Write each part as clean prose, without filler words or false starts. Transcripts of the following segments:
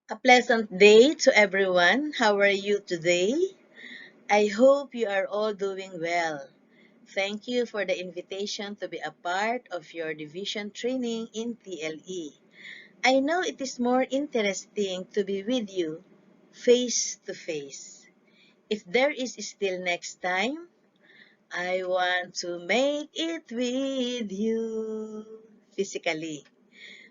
A pleasant day to everyone. How are you today? I hope you are all doing well. Thank you for the invitation to be a part of your division training in TLE. I know it is more interesting to be with you face to face. If there is still next time, I want to make it with you physically.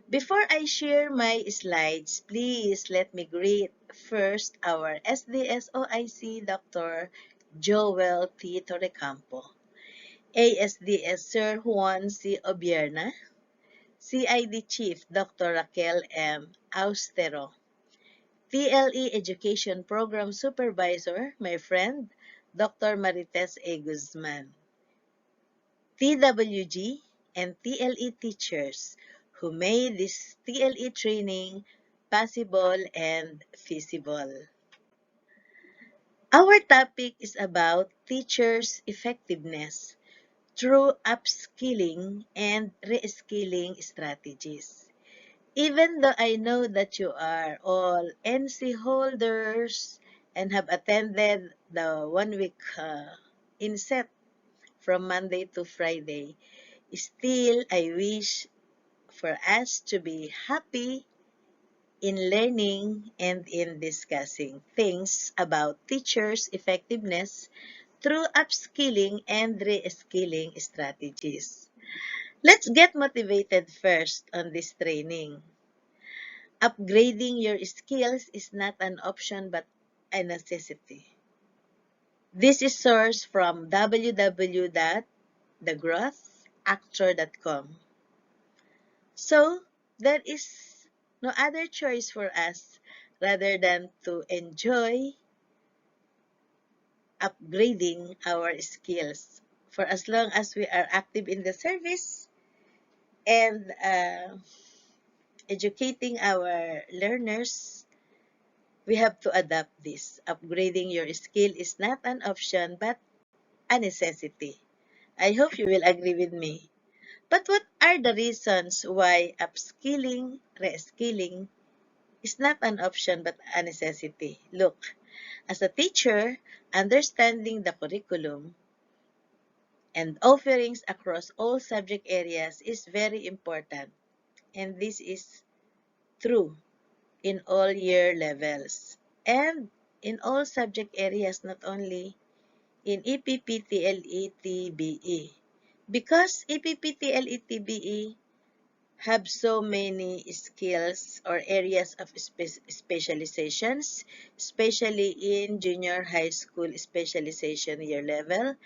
Before I share my slides, please let me greet first our SDSOIC Dr. Joel T. Torrecampo, ASDS Sir Juan C. Obierna, CID Chief Dr. Raquel M. Austero, TLE Education Program Supervisor, my friend, Dr. MARITES A. GUZMAN, TWG, and TLE teachers who made this TLE training possible and feasible. Our topic is about teachers' effectiveness through upskilling and reskilling strategies. Even though I know that you are all NC holders and have attended the 1 week inset from Monday to Friday, still I wish for us to be happy in learning and in discussing things about teachers' effectiveness through upskilling and reskilling strategies. Let's get motivated first on this training. Upgrading your skills is not an option but a necessity. This is sourced from www.thegrowthactor.com. So, there is no other choice for us rather than to enjoy upgrading our skills for as long as we are active in the service and educating our learners. We have to adapt this. Upgrading your skill is not an option but a necessity. I hope you will agree with me. But what are the reasons why upskilling, reskilling is not an option but a necessity? Look, as a teacher, understanding the curriculum and offerings across all subject areas is very important. And this is true in all year levels and in all subject areas, not only in EPPTLETBE. Because EPPTLETBE have so many skills or areas of specializations, especially in junior high school specialization year level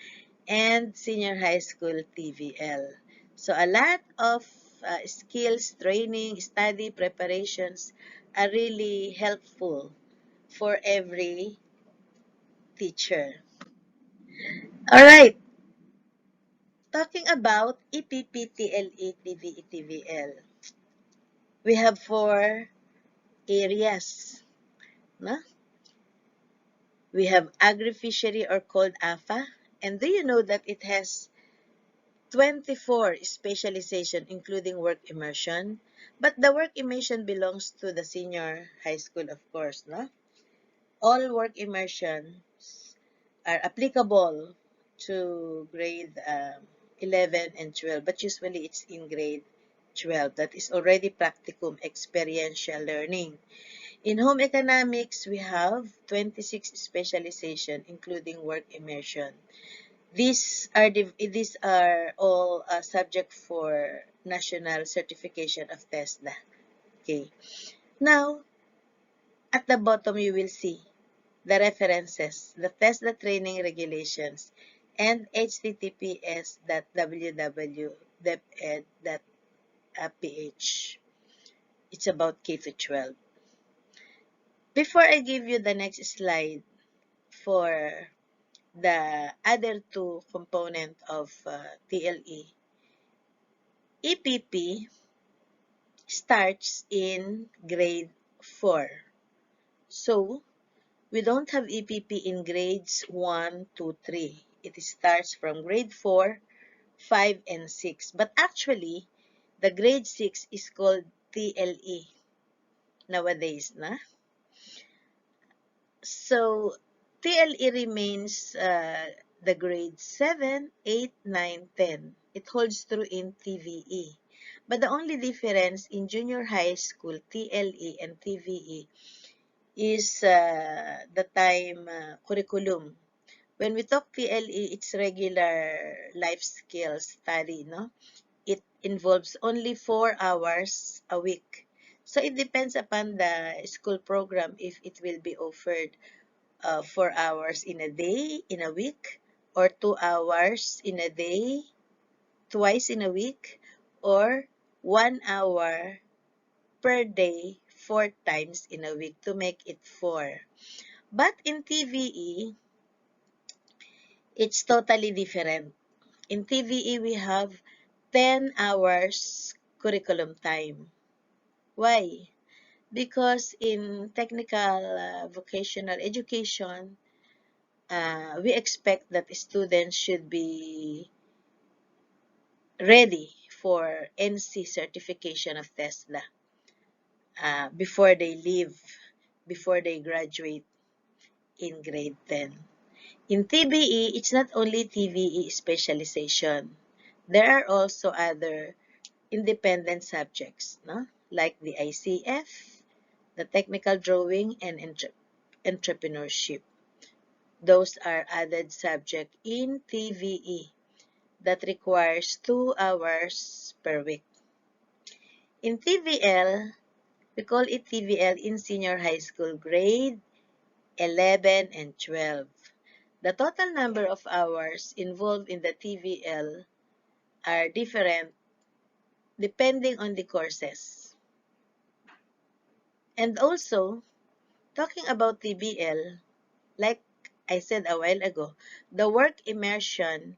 and senior high school TVL. So a lot of skills, training, study preparations are really helpful for every teacher. All right, talking about EPPTLETVETVL, we have 4 areas. No? We have agri-fishery or called AFA. And do you know that it has 24 specialization including work immersion? But the work immersion belongs to the senior high school, of course. No? All work immersions are applicable to grade 11 and 12, but usually it's in grade 12. That is already practicum experiential learning. In home economics, we have 26 specialization, including work immersion. These are all subject for national certification of TESDA. Okay. Now, at the bottom, you will see the references, the TESDA training regulations, and https://www.deped.ph. It's about K to 12. Before I give you the next slide for the other 2 components of TLE, EPP starts in grade 4. So, we don't have EPP in grades 1, 2, 3. It starts from grade 4, 5, and 6. But actually, the grade 6 is called TLE nowadays, na? So TLE remains the grade 7, 8, 9, 10. It holds true in TVE. But the only difference in junior high school TLE and TVE is the time curriculum. When we talk TLE, it's regular life skills study, no? It involves only 4 hours a week. So it depends upon the school program if it will be offered 4 hours in a day, in a week, or 2 hours in a day, twice in a week, or 1 hour per day, 4 times in a week to make it 4. But in TVE, it's totally different. In TVE, we have 10 hours curriculum time. Why? Because in technical vocational education, we expect that students should be ready for NC certification of TESDA before they leave, before they graduate in grade 10. In TBE, it's not only TVE specialization. There are also other independent subjects, no? Like the ICF, the technical drawing, and entrepreneurship. Those are added subject in TVE that requires 2 hours per week. In TVL, we call it TVL in senior high school grade 11 and 12. The total number of hours involved in the TVL are different depending on the courses. And also, talking about TVL, like I said a while ago, the work immersion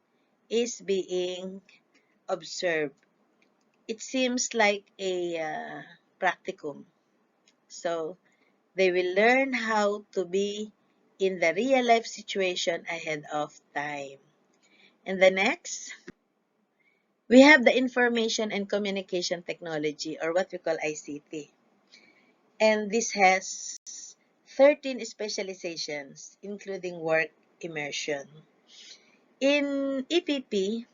is being observed. It seems like a practicum. So, they will learn how to be in the real life situation ahead of time. And the next, we have the information and communication technology, or what we call ICT. And this has 13 specializations, including work immersion. In EPP,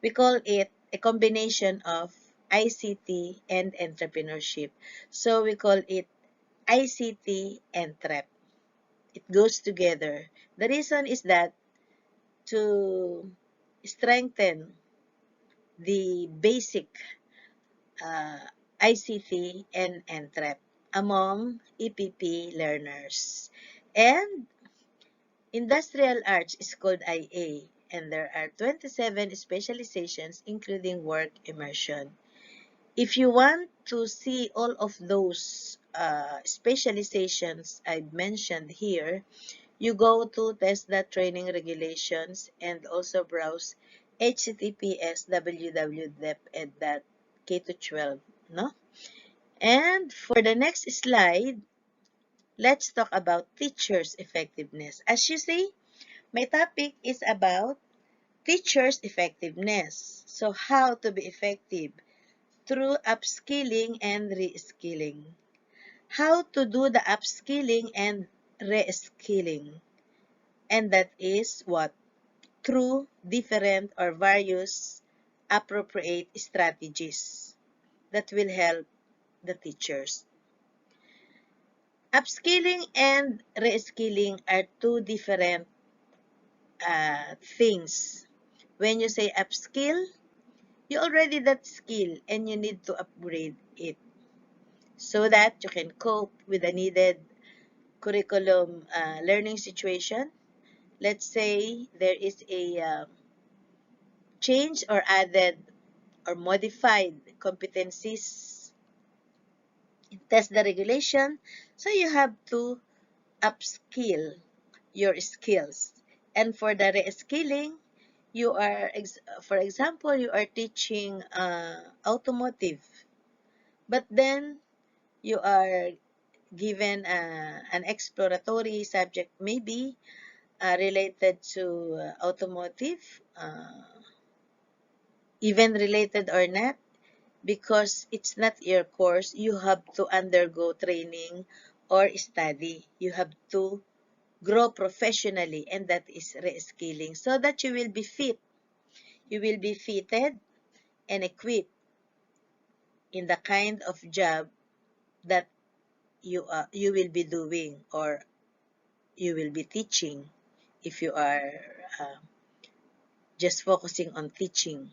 we call it a combination of ICT and entrepreneurship. So we call it ICT Entrep. It goes together. The reason is that to strengthen the basic ICT and Entrep among EPP learners. And Industrial Arts is called IA, and there are 27 specializations including work immersion. If you want to see all of those specializations I've mentioned here, you go to TESDA training regulations and also browse https www.deped.k12, no? And for the next slide, let's talk about teachers' effectiveness. As you see, my topic is about teachers' effectiveness. So how to be effective through upskilling and reskilling. How to do the upskilling and reskilling. And that is what? Through different or various appropriate strategies that will help the teachers. Upskilling and reskilling are two different things. When you say upskill, you already that skill and you need to upgrade it so that you can cope with the needed curriculum learning situation. Let's say there is a change or added or modified competencies test the regulation, so you have to upskill your skills. And for the reskilling, you are, for example, you are teaching automotive, but then you are given an exploratory subject, maybe related to automotive, even related or not, because it's not your course, you have to undergo training or study. You have to grow professionally, and that is reskilling, so that you will be fit. You will be fitted and equipped in the kind of job that you will be doing, or you will be teaching, if you are uh, just focusing on teaching.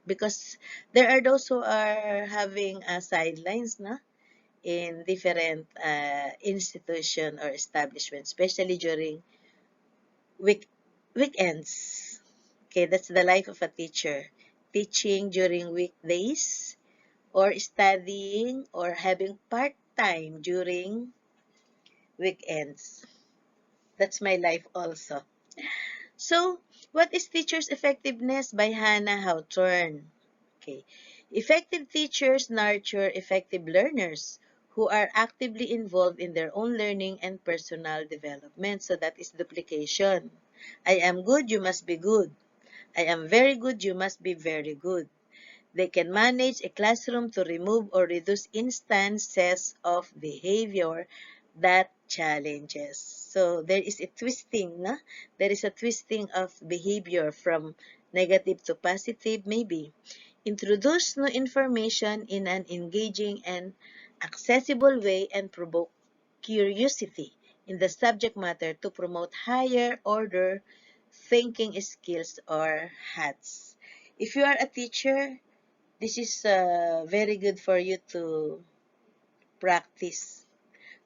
Because there are those who are having sidelines na in different institution or establishment, especially during week weekends. Okay, that's the life of a teacher. Teaching during weekdays, or studying, or having part-time during weekends. That's my life also. So, what is Teacher's Effectiveness by Hannah Hawthorne? Okay. Effective teachers nurture effective learners who are actively involved in their own learning and personal development. So that is duplication. I am good, you must be good. I am very good, you must be very good. They can manage a classroom to remove or reduce instances of behavior that challenges. So there is a twisting, na? There is a twisting of behavior from negative to positive, maybe. Introduce new information in an engaging and accessible way, and provoke curiosity in the subject matter to promote higher order thinking skills, or HATS. If you are a teacher, this is very good for you to practice.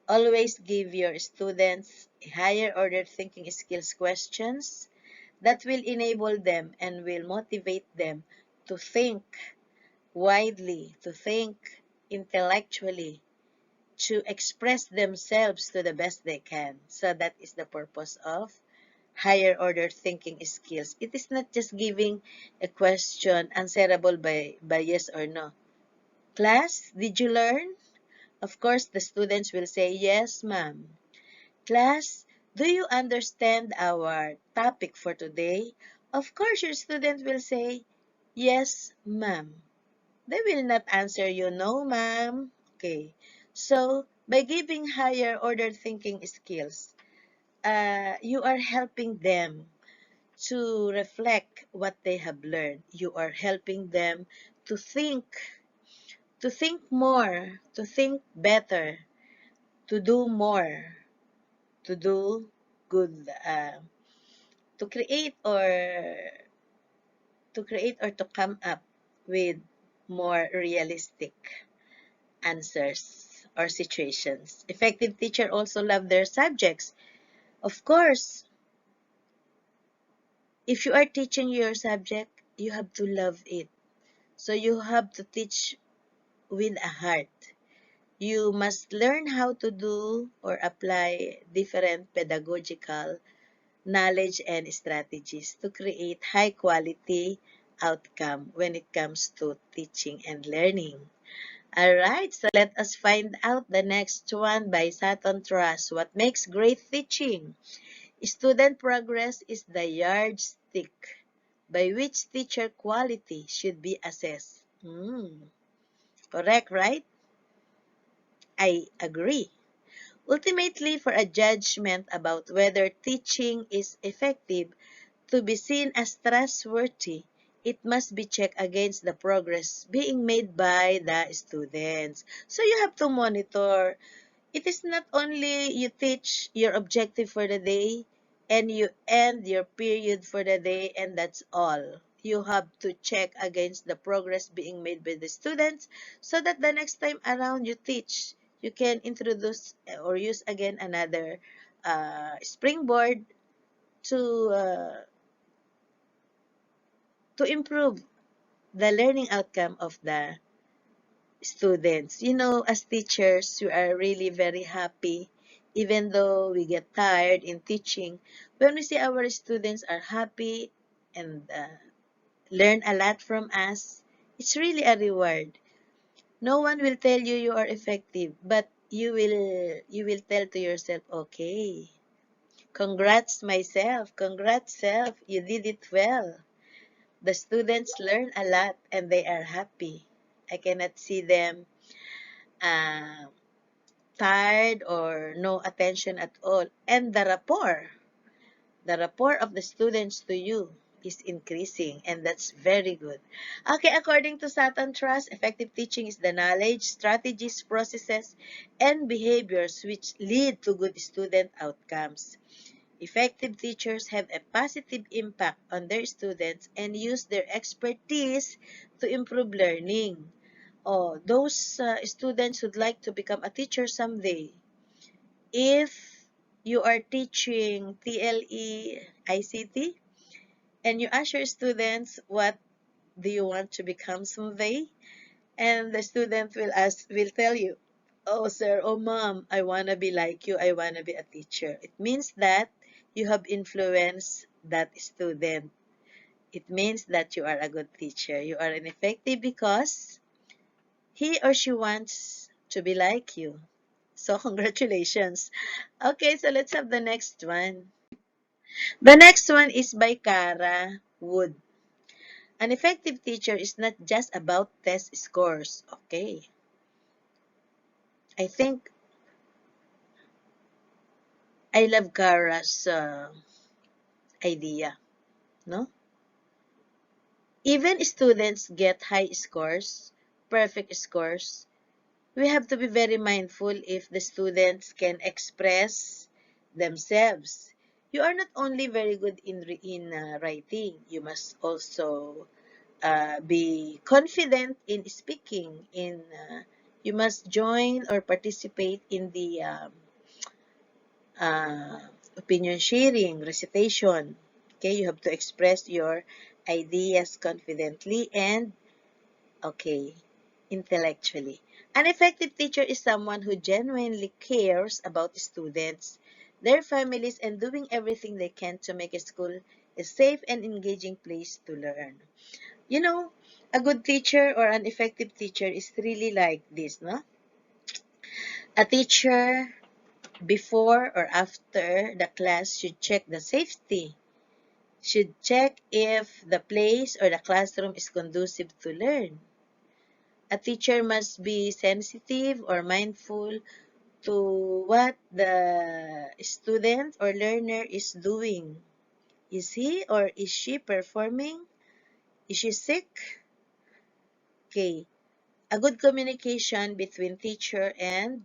Always give your students higher order thinking skills questions that will enable them and will motivate them to think widely, to think intellectually, to express themselves to the best they can. So that is the purpose of higher order thinking skills. It is not just giving a question answerable by yes or no. Class, did you learn? Of course, the students will say, yes, ma'am. Class, do you understand our topic for today? Of course, your student will say, yes, ma'am. They will not answer you, no, ma'am. Okay. So, by giving higher order thinking skills, you are helping them to reflect what they have learned. You are helping them to think, more, to think better, to do more, to do good, to create or to come up with more realistic answers or situations. Effective teacher also love their subjects. Of course, if you are teaching your subject, you have to love it. So you have to teach with a heart. You must learn how to do or apply different pedagogical knowledge and strategies to create high quality outcome when it comes to teaching and learning. Alright, so let us find out the next one by Saturn Trust. What makes great teaching? Student progress is the yardstick by which teacher quality should be assessed. Correct, right? I agree. Ultimately, for a judgment about whether teaching is effective to be seen as trustworthy, it must be checked against the progress being made by the students. So you have to monitor. It is not only you teach your objective for the day and you end your period for the day and that's all. You have to check against the progress being made by the students, so that the next time around you teach, you can introduce or use again another springboard to uh, to improve the learning outcome of the students. You know, as teachers, we are really very happy, even though we get tired in teaching. When we see our students are happy and learn a lot from us, it's really a reward. No one will tell you you are effective, but you will tell to yourself, okay, congrats myself, congrats self, you did it well. The students learn a lot and they are happy. I cannot see them uh, tired or no attention at all. And the rapport of the students to you is increasing, and that's very good. Okay, according to Satan Trust, effective teaching is the knowledge, strategies, processes, and behaviors which lead to good student outcomes. Effective teachers have a positive impact on their students and use their expertise to improve learning. Oh, those students would like to become a teacher someday. If you are teaching TLE ICT and you ask your students what do you want to become someday, and the student will tell you, oh sir, oh mom, I want to be like you, I want to be a teacher. It means that you have influenced that student. It means that you are a good teacher. You are an effective because he or she wants to be like you. So congratulations. Okay, so let's have the next one. The next one is by Cara Wood. An effective teacher is not just about test scores. Okay. I think I love Cara's idea, no? Even students get high scores, perfect scores. We have to be very mindful if the students can express themselves. You are not only very good in writing, you must also be confident in speaking. You must join or participate in the uh, opinion sharing, recitation. Okay, you have to express your ideas confidently and, okay, intellectually. An effective teacher is someone who genuinely cares about students, their families, and doing everything they can to make a school a safe and engaging place to learn. You know, a good teacher or an effective teacher is really like this, no? A teacher before or after the class should check the safety, should check if the place or the classroom is conducive to learn. A teacher must be sensitive or mindful to what the student or learner is doing. Is he or is she performing? Is she sick? Okay. A good communication between teacher and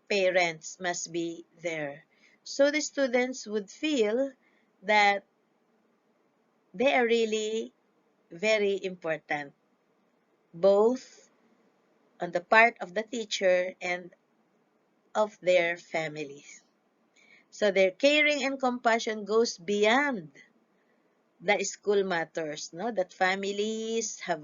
parents must be there. So the students would feel that they are really very important, both on the part of the teacher and of their families. So their caring and compassion goes beyond the school matters, no? That families have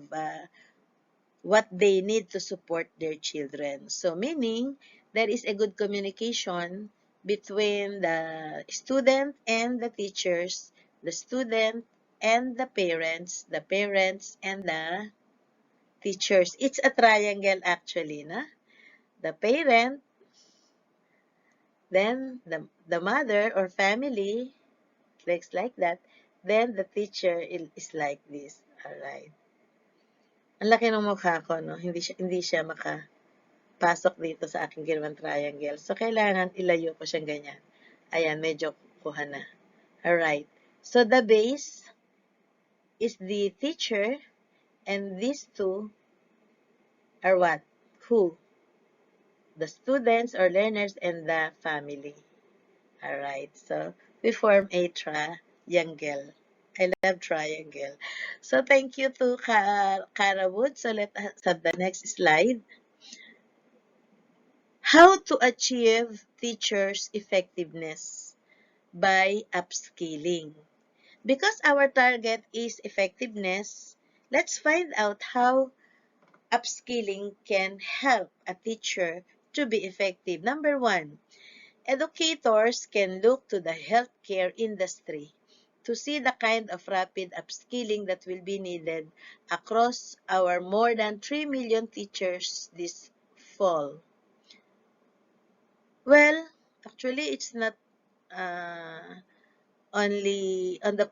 what they need to support their children. So meaning there is a good communication between the student and the teachers, the student and the parents and the teachers. It's a triangle actually, na? The parent, then the mother or family, looks like that. Then the teacher is like this. Alright. Ang laki ng mukha ko, no? Hindi siya makapasok dito sa aking ginawang triangle. So, kailangan ilayo ko siyang ganyan. Ayan, medyo kuha na. Alright. So, the base is the teacher and these two are what? Who? The students or learners and the family. Alright. So, we form a triangle. I love triangle. So, thank you to Cara Wood. So, let us have the next slide. How to achieve teachers' effectiveness by upskilling. Because our target is effectiveness, let's find out how upskilling can help a teacher to be effective. Number one, educators can look to the healthcare industry to see the kind of rapid upskilling that will be needed across our more than 3 million teachers this fall. Well, actually, it's not uh, only on the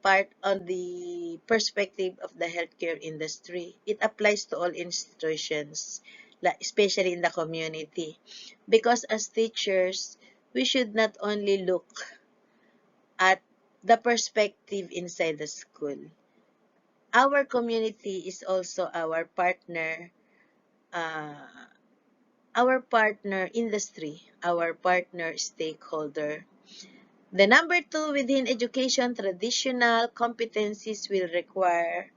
perspective of the healthcare industry. It applies to all institutions. especially in the community. Because as teachers, we should not only look at the perspective inside the school. Our community is also uh, our partner industry, our partner stakeholder. The number two, within education, traditional competencies will require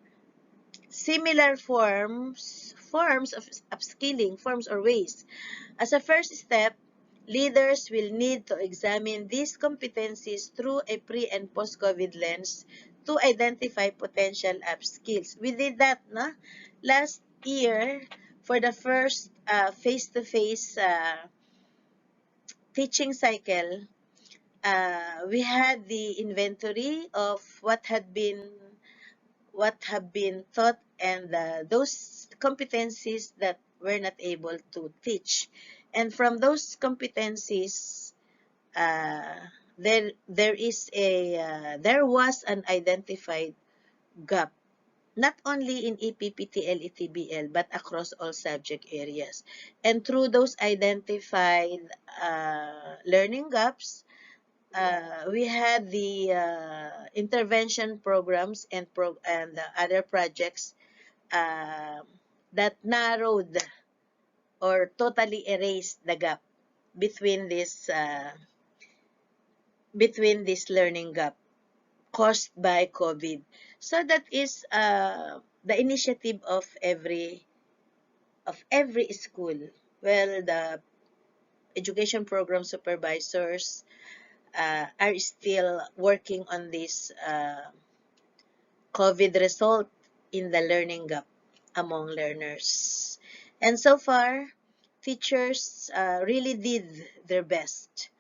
similar forms of upskilling, forms or ways. As a first step, leaders will need to examine these competencies through a pre- and post-COVID lens to identify potential upskills. We did that, no? Last year, for the first face-to-face teaching cycle, we had the inventory of what have been taught and those competencies that we're not able to teach. And from those competencies, uh, there was an identified gap, not only in EPPTL, ETBL, but across all subject areas. And through those identified learning gaps, we had the intervention programs and other projects uh, that narrowed or totally erased the gap between this learning gap caused by COVID. So that is the initiative of every school. Well, the education program supervisors are still working on this COVID result in the learning gap among learners. And so far, teachers really did their best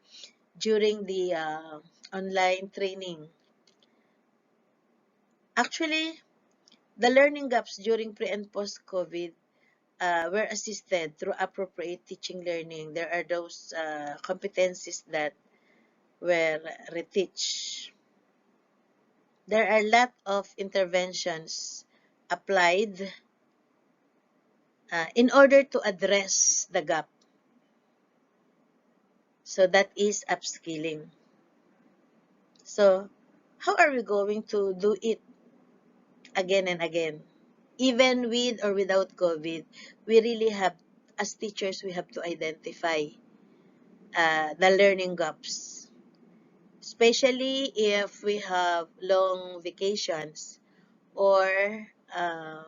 during the online training. Actually, the learning gaps during pre and post-COVID were assisted through appropriate teaching learning. There are those competencies that were reteach. There are a lot of interventions applied in order to address the gap. So that is upskilling. So how are we going to do it again and again? Even with or without COVID, we really have, as teachers, we have to identify the learning gaps. Especially if we have long vacations or um,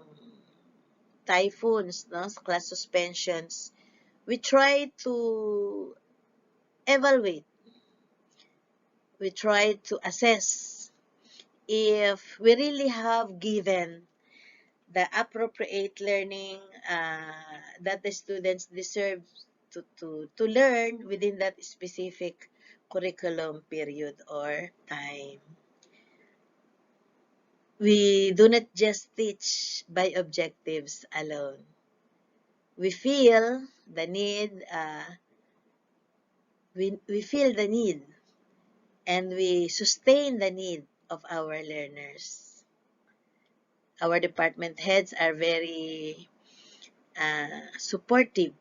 typhoons, no, class suspensions. We try to evaluate, we try to assess if we really have given the appropriate learning that the students deserve to learn within that specific curriculum period or time. We do not just teach by objectives alone. We feel the need, we feel the need and we sustain the need of our learners. Our department heads are very supportive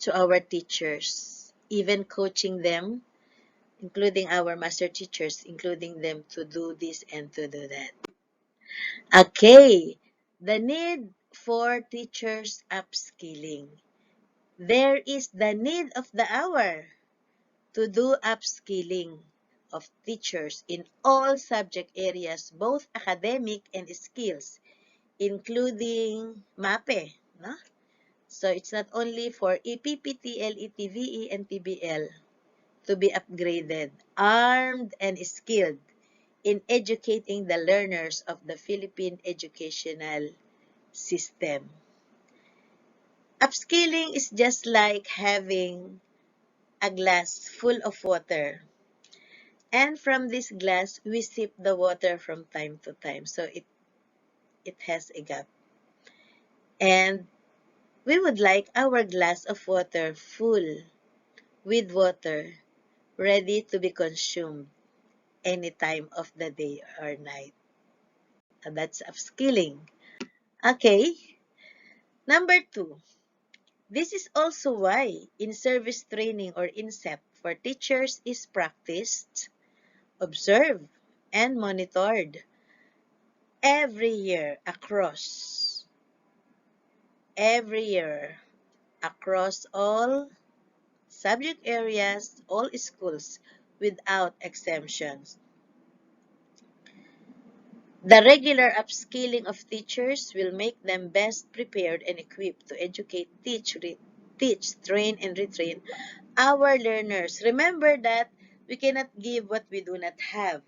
to our teachers, even coaching them, including our master teachers, including them to do this and to do that. Okay, the need for teachers upskilling. There is the need of the hour to do upskilling of teachers in all subject areas, both academic and skills, including MAPE. No? So it's not only for EPPTL, ETVE, and TBL to be upgraded, armed and skilled in educating the learners of the Philippine educational system. Upskilling is just like having a glass full of water. And from this glass, we sip the water from time to time. So it has a gap. And we would like our glass of water full with water, ready to be consumed any time of the day or night. So that's upskilling. Okay. Number two, This is also why in-service training or INSEP for teachers is practiced, observed, and monitored every year across all subject areas, all schools, without exemptions. The regular upskilling of teachers will make them best prepared and equipped to educate, teach, train, and retrain our learners. Remember that we cannot give what we do not have.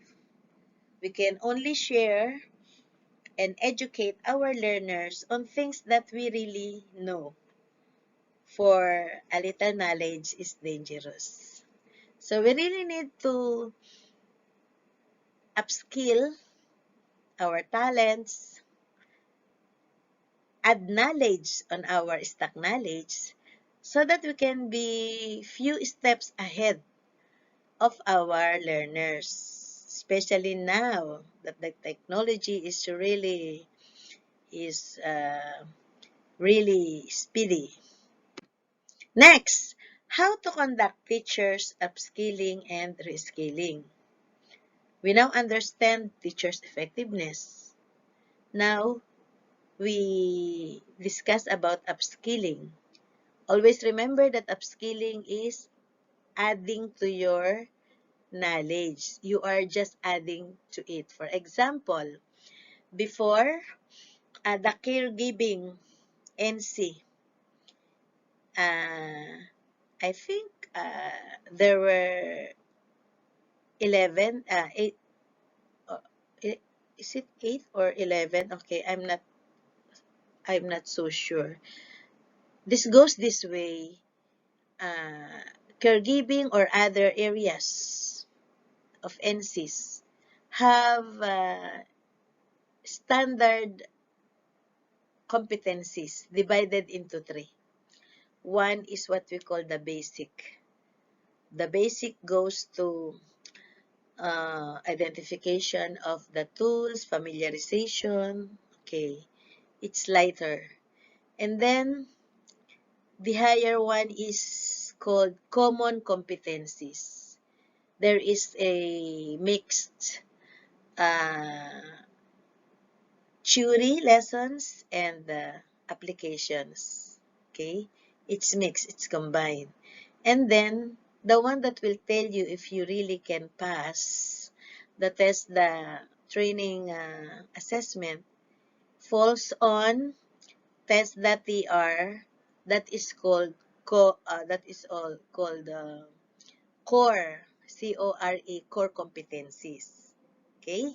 We can only share and educate our learners on things that we really know. For a little knowledge is dangerous. So we really need to upskill our talents, add knowledge on our stock knowledge, so that we can be few steps ahead of our learners, especially now that the technology is is really speedy. Next, how to conduct teachers upskilling and reskilling. We now understand teachers' effectiveness. Now, we discuss about upskilling. Always remember that upskilling is adding to your knowledge. You are just adding to it. For example, before the caregiving NC, I think there were 11, 8, uh, is it 8 or 11? Okay, I'm not so sure. This goes this way. Caregiving or other areas of NCs have standard competencies divided into three. One is what we call the basic. The basic goes to identification of the tools, familiarization. Okay, it's lighter. And then the higher one is called common competencies. There is a mixed uh, theory lessons and applications. Okay, it's mixed, it's combined. And then the one that will tell you if you really can pass the test, the training assessment, falls on tests that they are, that is called that is all called core, CORE, core competencies. Okay,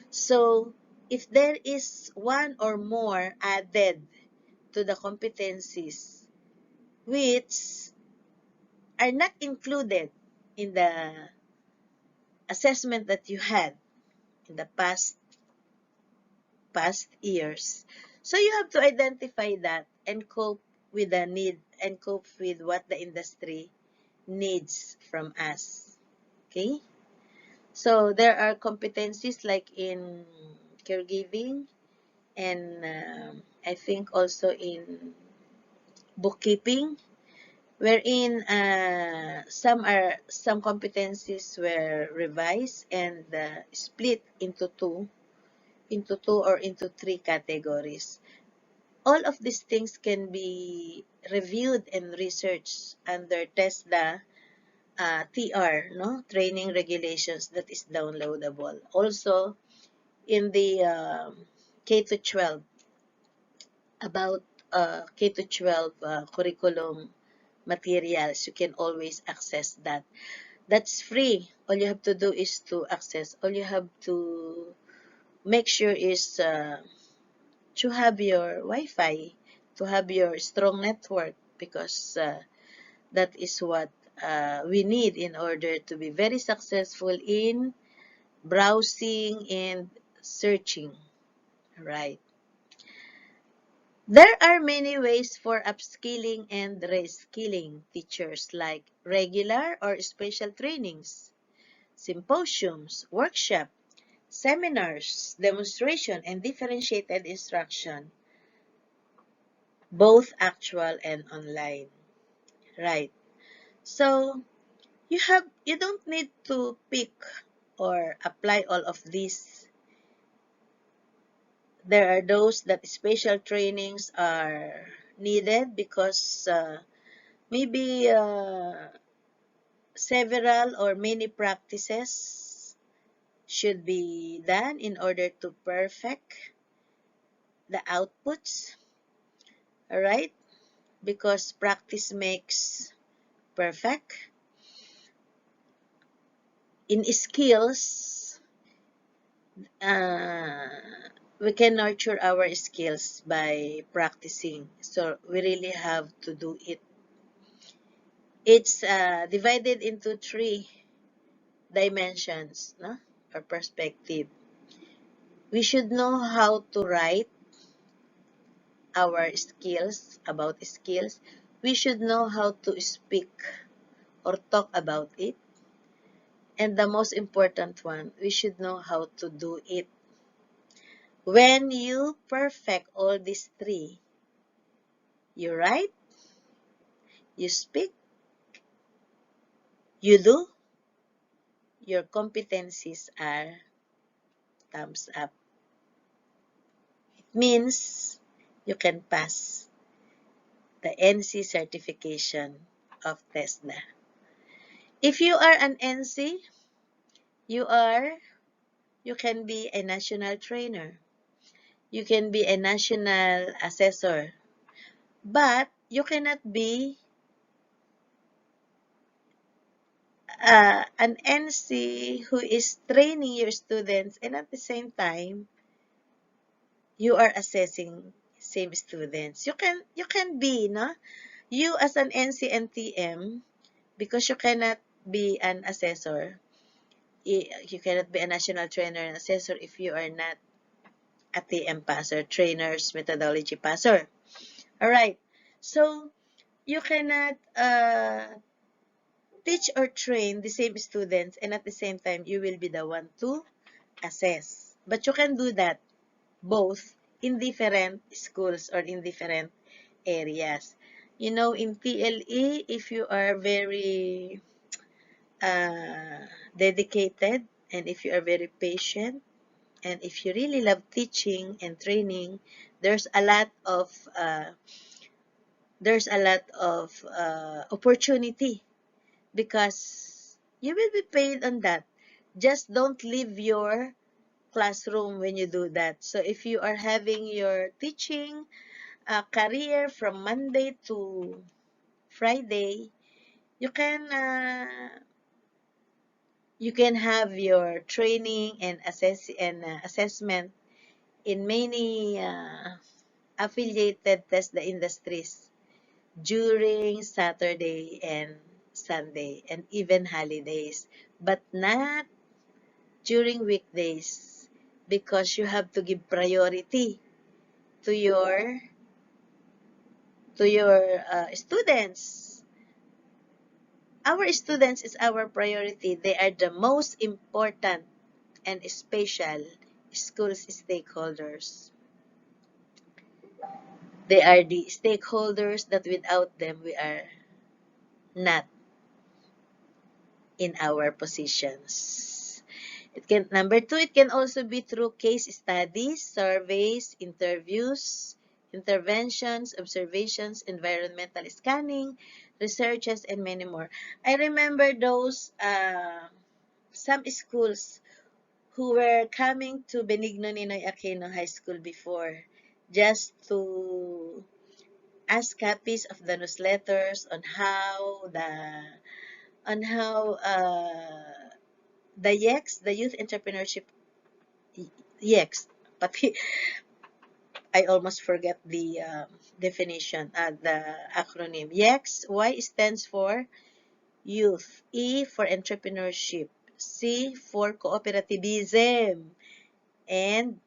so if there is one or more added to the competencies which are not included in the assessment that you had in the past years. So you have to identify that and cope with the need and cope with what the industry needs from us. Okay? So there are competencies like in caregiving and I think also in bookkeeping, wherein some competencies were revised and split into two or into three categories. All of these things can be reviewed and researched under TESDA TR, no, training regulations that is downloadable. Also in the K to 12, about K to 12 curriculum materials, you can always access that. That's free. All you have to do is to access. All you have to make sure is to have your Wi-Fi, to have your strong network, because that is what we need in order to be very successful in browsing and searching. Right. There are many ways for upskilling and reskilling teachers, like regular or special trainings, symposiums, workshops, seminars, demonstration, and differentiated instruction. both actual and online, right? So you don't need to pick or apply all of these. There are those that special trainings are needed because maybe several or many practices should be done in order to perfect the outputs, all right? Because practice makes perfect. In skills, uh, we can nurture our skills by practicing. So we really have to do it. It's divided into three dimensions, no? Or perspective. We should know how to write our skills, about skills. We should know how to speak or talk about it. And the most important one, we should know how to do it. When you perfect all these three, you write, you speak, you do, your competencies are thumbs up. It means you can pass the NC certification of TESDA. If you are an NC, you are you can be a national trainer. You can be a national assessor. But you cannot be an NC who is training your students and at the same time you are assessing same students. You can be, no? You as an NC and TM, because you cannot be an assessor. You cannot be a national trainer and assessor if you are not a TM passer, trainers methodology passer. All right. So you cannot teach or train the same students and at the same time you will be the one to assess. But you can do that both in different schools or in different areas. You know, in TLE, if you are very uh, dedicated and if you are very patient and if you really love teaching and training, there's a lot of opportunity because you will be paid on that. Just don't leave your classroom when you do that. So if you are having your teaching career from Monday to Friday, you can uh, you can have your training and assessment in many affiliated TESDA industries during Saturday and Sunday and even holidays, but not during weekdays because you have to give priority to your students. Our students is our priority. They are the most important and special schools stakeholders. They are the stakeholders that without them we are not in our positions. Number two, it can also be through case studies, surveys, interviews, interventions, observations, environmental scanning, researches, and many more. I remember those some schools who were coming to Benigno Ninoy Aquino High School before just to ask copies of the newsletters on how the YEX, the Youth Entrepreneurship YEX, but I almost forget the definition, the acronym. YEX, Y stands for Youth, E for Entrepreneurship, C for Cooperativism, and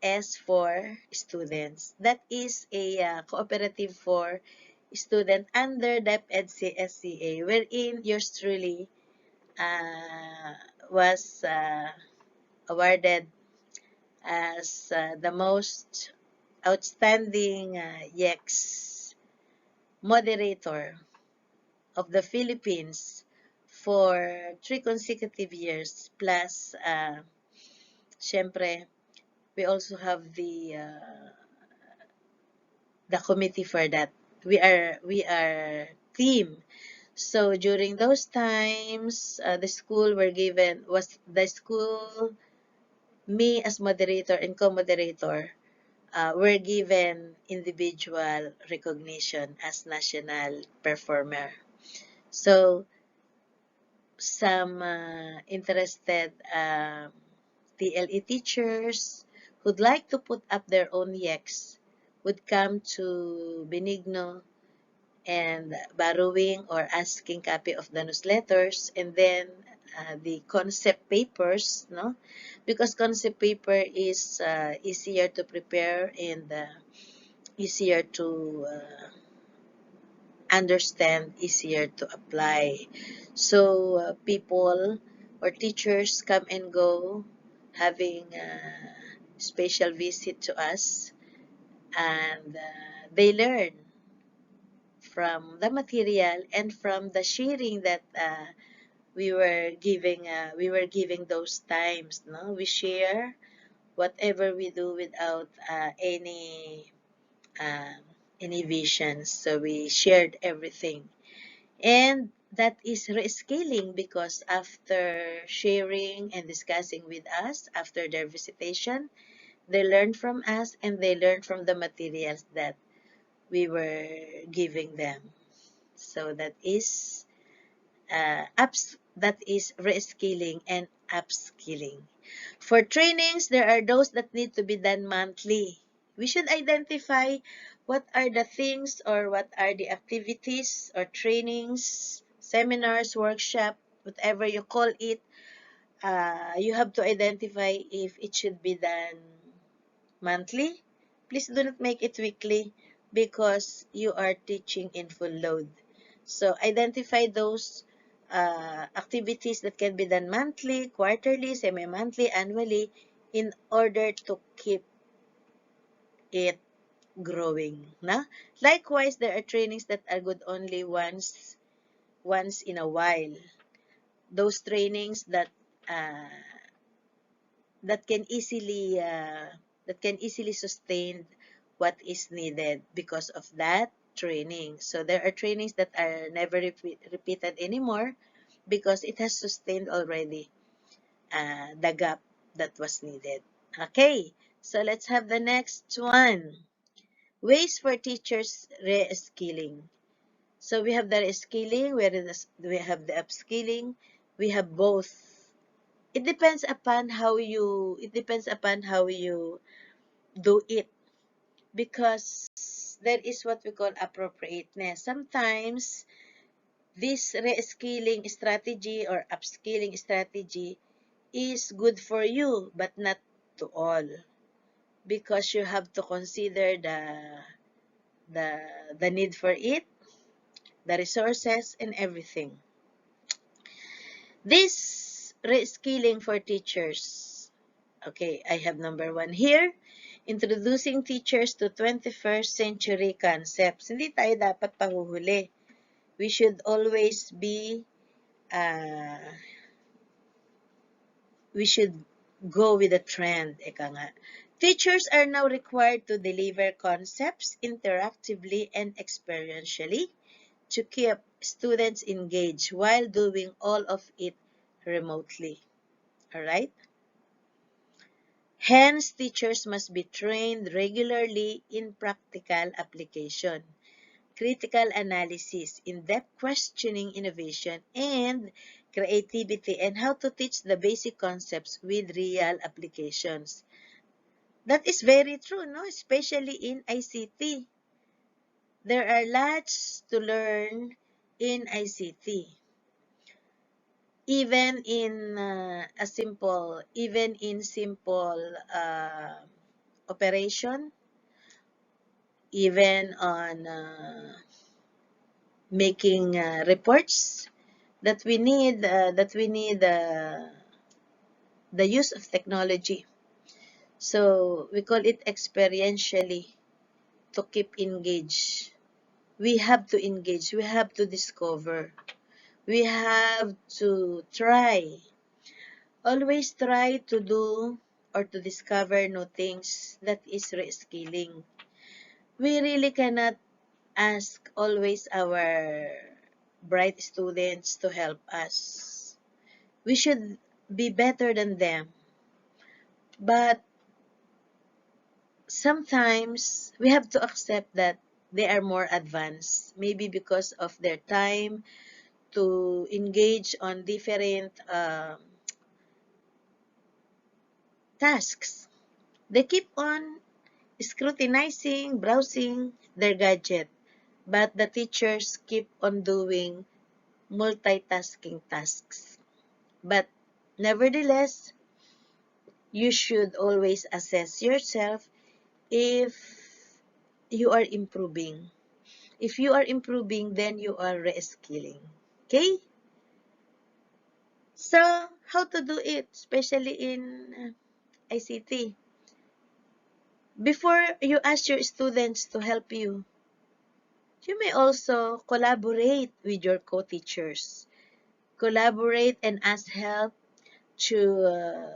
S for Students. That is a cooperative for student under DepEd SCA, wherein yours truly uh, was awarded as the most outstanding YEX moderator of the Philippines for 3 consecutive years. Plus, syempre, we also have the committee for that. We are team. So during those times, the school, me as moderator and co-moderator, were given individual recognition as national performer. So some interested TLE teachers who'd like to put up their own YEX would come to Benigno and borrowing or asking copy of the newsletters, and then the concept papers, no? Because concept paper is easier to prepare and easier to understand, easier to apply. So people or teachers come and go, having a special visit to us, and they learn from the material and from the sharing that we were giving those times. No, we share whatever we do without um, any visions. So we shared everything. And that is reskilling, because after sharing and discussing with us, after their visitation, they learn from us and they learn from the materials that we were giving them. So that is reskilling and upskilling. For trainings, there are those that need to be done monthly. We should identify what are the things or what are the activities or trainings, seminars, workshop, whatever you call it. You have to identify if it should be done monthly. Please do not make it weekly, because you are teaching in full load. So identify those activities that can be done monthly, quarterly, semi-monthly, annually, in order to keep it growing. Na? Likewise, there are trainings that are good only once in a while. Those trainings uh, that can easily sustain what is needed because of that training. So there are trainings that are never repeated anymore, because it has sustained already the gap that was needed. Okay, so let's have the next one. Ways for teachers reskilling. So we have the reskilling, we have the upskilling, we have both. It depends upon how you do it, because there is what we call appropriateness. Sometimes this reskilling strategy or upskilling strategy is good for you, but not to all, because you have to consider the the need for it, the resources, and everything. This reskilling for teachers. Okay, I have number 1 here. Introducing teachers to 21st century concepts. Hindi tayo dapat pahuhuli. We should always be, we should go with the trend. Eka nga. Teachers are now required to deliver concepts interactively and experientially to keep students engaged while doing all of it remotely. Alright? Hence, teachers must be trained regularly in practical application, critical analysis, in-depth questioning, innovation, and creativity, and how to teach the basic concepts with real applications. That is very true, no? Especially in ICT. There are lots to learn in ICT. Even in simple operation, even on making reports, that we need the use of technology. So we call it experientially to keep engaged. We have to engage, we have to discover, we have to try. Always try to do or to discover new things. That is reskilling. We really cannot ask always our bright students to help us. We should be better than them. But sometimes we have to accept that they are more advanced, maybe because of their time to engage on different tasks. They keep on scrutinizing, browsing their gadget, but the teachers keep on doing multitasking tasks. But nevertheless, you should always assess yourself if you are improving. If you are improving, then you are reskilling. Okay? So, how to do it, especially in ICT? Before you ask your students to help you, you may also collaborate with your co-teachers. Collaborate and ask help to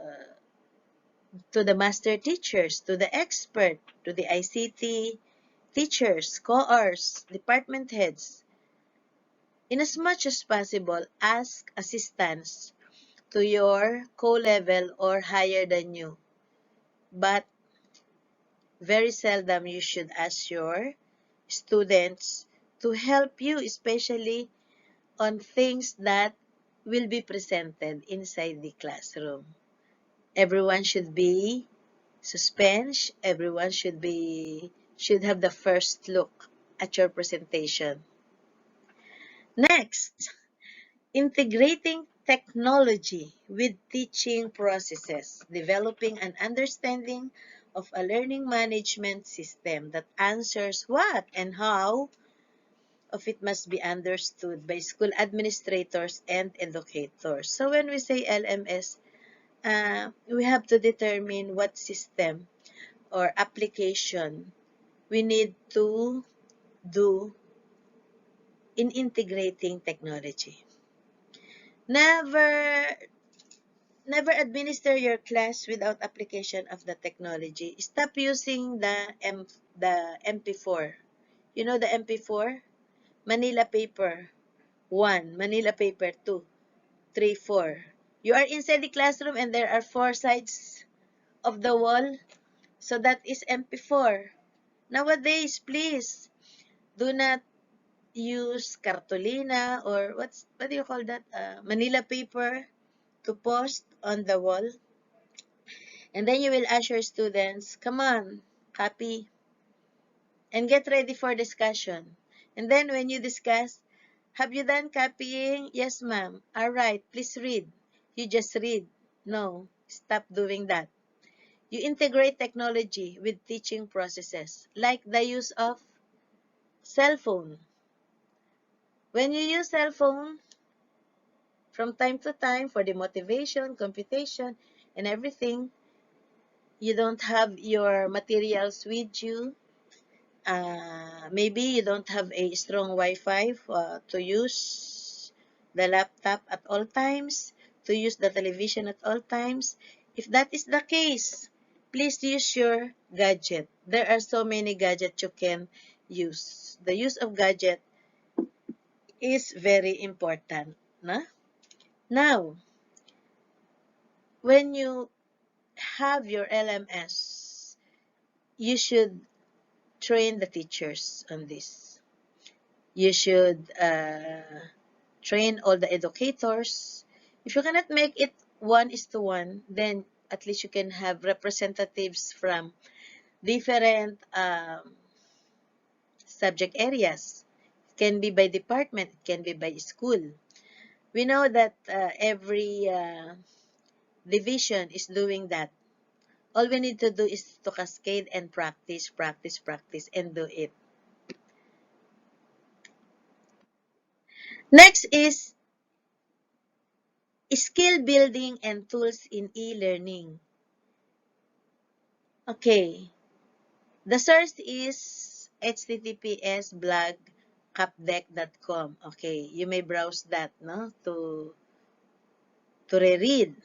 the master teachers, to the expert, to the ICT teachers, co-ors, department heads. In as much as possible, ask assistance to your co-level or higher than you. But very seldom you should ask your students to help you, especially on things that will be presented inside the classroom. Everyone should be suspense. Everyone should have the first look at your presentation. Next, integrating technology with teaching processes, developing an understanding of a learning management system that answers what and how of it must be understood by school administrators and educators. So when we say LMS, we have to determine what system or application we need to do in integrating technology. Never Never administer your class without application of the technology. Stop using the MP4. You know the MP4? Manila paper 1, Manila paper 2, 3, 4. You are inside the classroom and there are 4 sides of the wall. So that is MP4. Nowadays, please do not use cartolina or what do you call that? Manila paper to post on the wall. And then you will ask your students, come on, copy, and get ready for discussion. And then when you discuss, have you done copying? Yes, ma'am. All right, please read. You just read. No, stop doing that. You integrate technology with teaching processes, like the use of cell phone. When you use cell phone, from time to time for the motivation, computation, and everything, you don't have your materials with you. Maybe you don't have a strong Wi-Fi to use the laptop at all times, to use the television at all times. If that is the case, please use your gadget. There are so many gadgets you can use. The use of gadget is very important. Na? Now, when you have your LMS, you should train the teachers on this. You should train all the educators. If you cannot make it 1:1, then at least you can have representatives from different subject areas. It can be by department, it can be by school. We know that every division is doing that. All we need to do is to cascade and practice, practice, practice, and do it. Next is skill building and tools in e-learning. Okay. The source is https blog capdeck.com. Okay, you may browse that, no, to reread.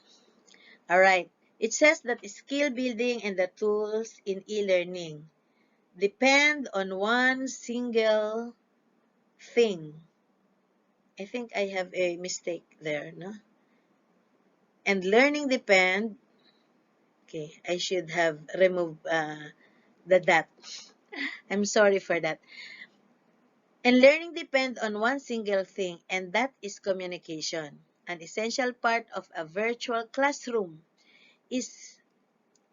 All right. It says that skill building and the tools in e-learning depend on one single thing. I think I have a mistake there, no? And learning depend. Okay, I should have removed the that. I'm sorry for that. And learning depends on one single thing, and that is communication. An essential part of a virtual classroom is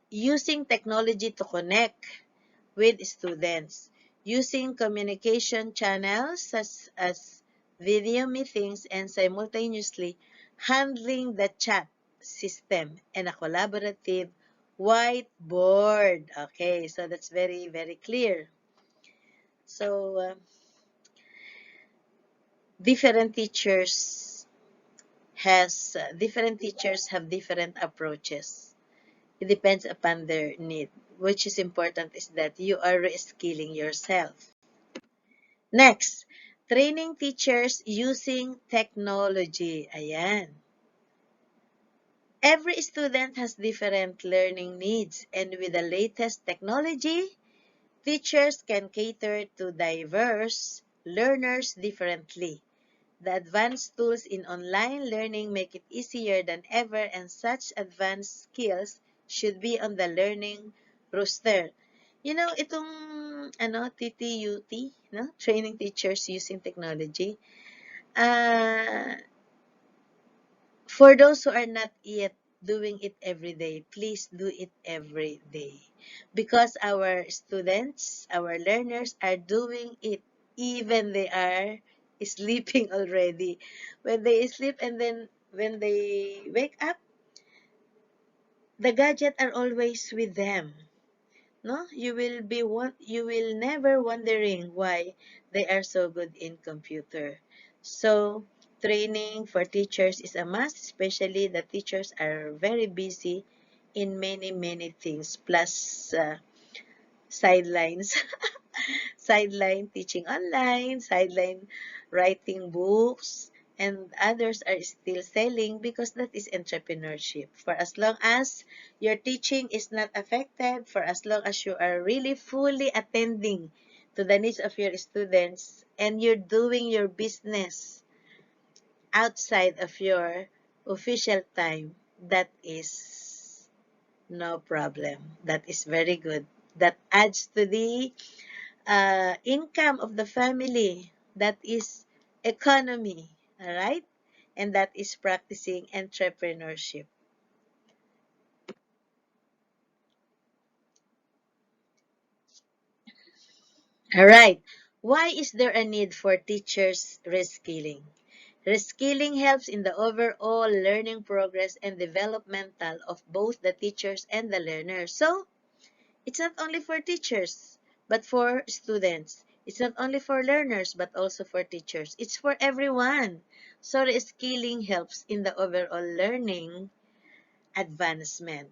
using technology to connect with students, using communication channels such as video meetings and simultaneously handling the chat system and a collaborative whiteboard. Okay, so that's very, very clear. So, different teachers different teachers have different approaches. It depends upon their need. Which is important is that you are reskilling yourself. Next, training teachers using technology. Ayan. Every student has different learning needs, and with the latest technology, teachers can cater to diverse learners differently. The advanced tools in online learning make it easier than ever, and such advanced skills should be on the learning roster. You know, itong TTUT, no? Training teachers using technology. Uh, for those who are not yet doing it every day, please do it every day. Because our students, our learners are doing it even they are sleeping already. When they sleep and then when they wake up, the gadget are always with them. No, you will never wondering why they are so good in computer. So training for teachers is a must, especially the teachers are very busy in many things, plus sidelines. Sideline teaching online, sideline writing books, and others are still selling because that is entrepreneurship. For as long as your teaching is not affected, for as long as you are really fully attending to the needs of your students and you're doing your business outside of your official time, that is no problem. That is very good. That adds to the income of the family. That is economy. All right? And that is practicing entrepreneurship. All right. Why is there a need for teachers reskilling? Reskilling helps in the overall learning progress and developmental of both the teachers and the learners. So, it's not only for teachers, but for students. It's not only for learners, but also for teachers. It's for everyone. So reskilling helps in the overall learning advancement.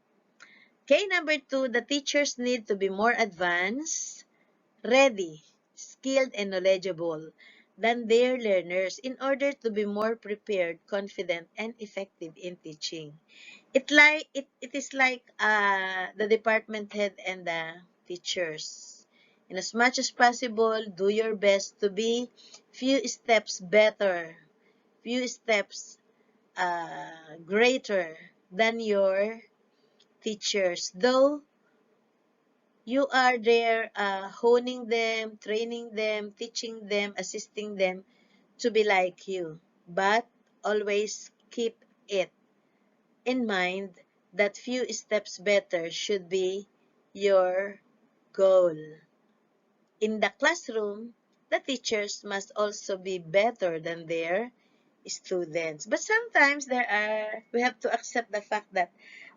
Okay, number two, the teachers need to be more advanced, ready, skilled, and knowledgeable than their learners in order to be more prepared, confident, and effective in teaching. It is like the department head and the teachers. In as much as possible, do your best to be few steps better, few steps greater than your teachers. Though you are there honing them, training them, teaching them, assisting them to be like you. But always keep it in mind that few steps better should be your goal. In the classroom, the teachers must also be better than their students. But sometimes we have to accept the fact that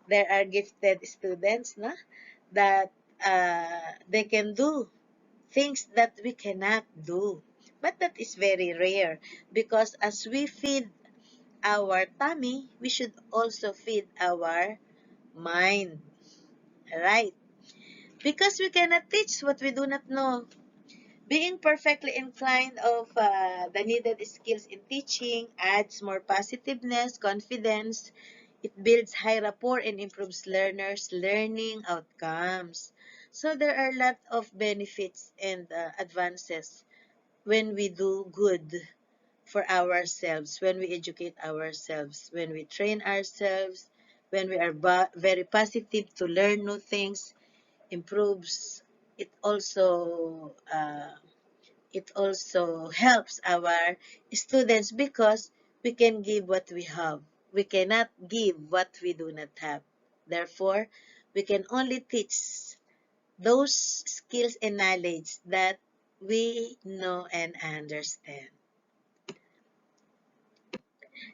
there are gifted students, na, that they can do things that we cannot do. But that is very rare because as we feed our tummy, we should also feed our mind. Right? Because we cannot teach what we do not know. Being perfectly inclined of the needed skills in teaching adds more positiveness, confidence. It builds high rapport and improves learners' learning outcomes. So there are a lot of benefits and advances when we do good for ourselves, when we educate ourselves, when we train ourselves, when we are very positive to learn new things, improves. It also helps our students because we can give what we have. We cannot give what we do not have. Therefore, we can only teach those skills and knowledge that we know and understand.